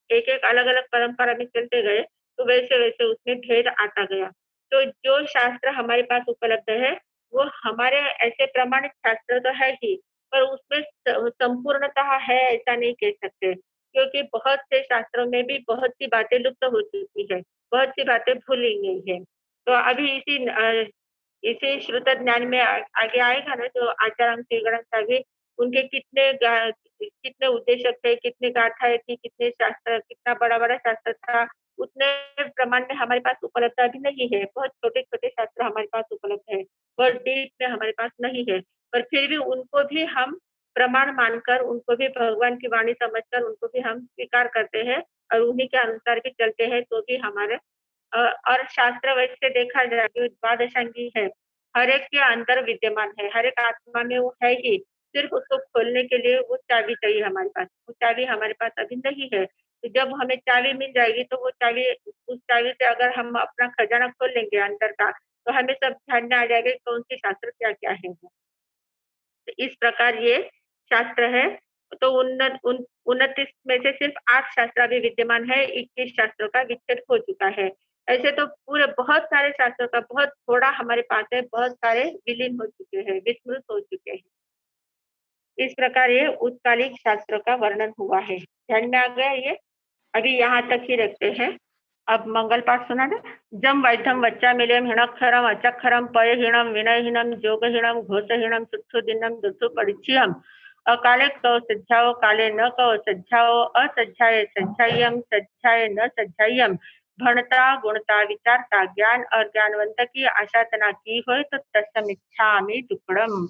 एक एक अलग अलग परंपरा में चलते गए, तो वैसे वैसे उसमें भेद आता गया। तो जो शास्त्र हमारे पास उपलब्ध है, वो हमारे ऐसे प्रमाणित शास्त्र तो है ही, पर उसमें संपूर्णतः है ऐसा नहीं कह सकते, क्योंकि बहुत से शास्त्रों में भी बहुत सी बातें लुप्त हो चुकी है, बहुत सी बातें भूली गई है। तो अभी इसी श्रुत ज्ञान में आगे आएगा ना, जो आचार्य श्रीगणेश साहब, उनके कितने उद्देश्य थे, कितने गाथाएं थी, कितने शास्त्र, कितना बड़ा बड़ा शास्त्र था, उतने प्रमाण में हमारे पास उपलब्ध अभी नहीं है। बहुत छोटे छोटे शास्त्र हमारे पास उपलब्ध है, बहुत डीप में हमारे पास नहीं है, पर फिर भी उनको भी हम प्रमाण मानकर, उनको भी भगवान की वाणी समझकर उनको भी हम स्वीकार करते हैं और उन्हीं के अनुसार भी चलते हैं, तो भी हमारे और शास्त्र वैसे देखा जाए जो द्वादशांगी है, हर एक के अंदर विद्यमान है, हर एक आत्मा में वो है ही, सिर्फ उसको खोलने के लिए वो चाबी चाहिए हमारे पास। वो चाबी हमारे पास अभी नहीं है। तो जब हमें चाबी मिल जाएगी, तो वो चाबी, उस चाबी से अगर हम अपना खजाना खोल लेंगे अंदर का, तो हमें सब ध्यान में आ जाएगा कि कौन सी शास्त्र क्या क्या है। तो इस प्रकार ये शास्त्र है। तो 29 में से सिर्फ 8 शास्त्र अभी विद्यमान है, 21 शास्त्रों का विच्छेद हो चुका है। ऐसे तो पूरे बहुत सारे शास्त्रों का बहुत थोड़ा हमारे पास है, बहुत सारे विलीन हो चुके हैं, विस्मृत हो चुके हैं। इस प्रकार ये उत्कालिक शास्त्रों का वर्णन हुआ है। ध्यान में आ गया ये? अभी यहाँ तक ही रखते हैं। अब मंगल पाठ सुना ना। जम वैधम वच्चा मिलेम हिणक्षरम अचक्षरम पयहीणम विनयहीनम जोगहीणम घोषहीणम सुक्षुदिनम दुसु परिचयम अकाले कौ सज्जाओ काले न कौ सज्जाओ असज्जाए सज्जायम सज्जाए न सज्जायम भणता गुणता विचारता ज्ञान और ज्ञानवंत की आशातना की हो तो तस्मिच्छामि दुक्कडम।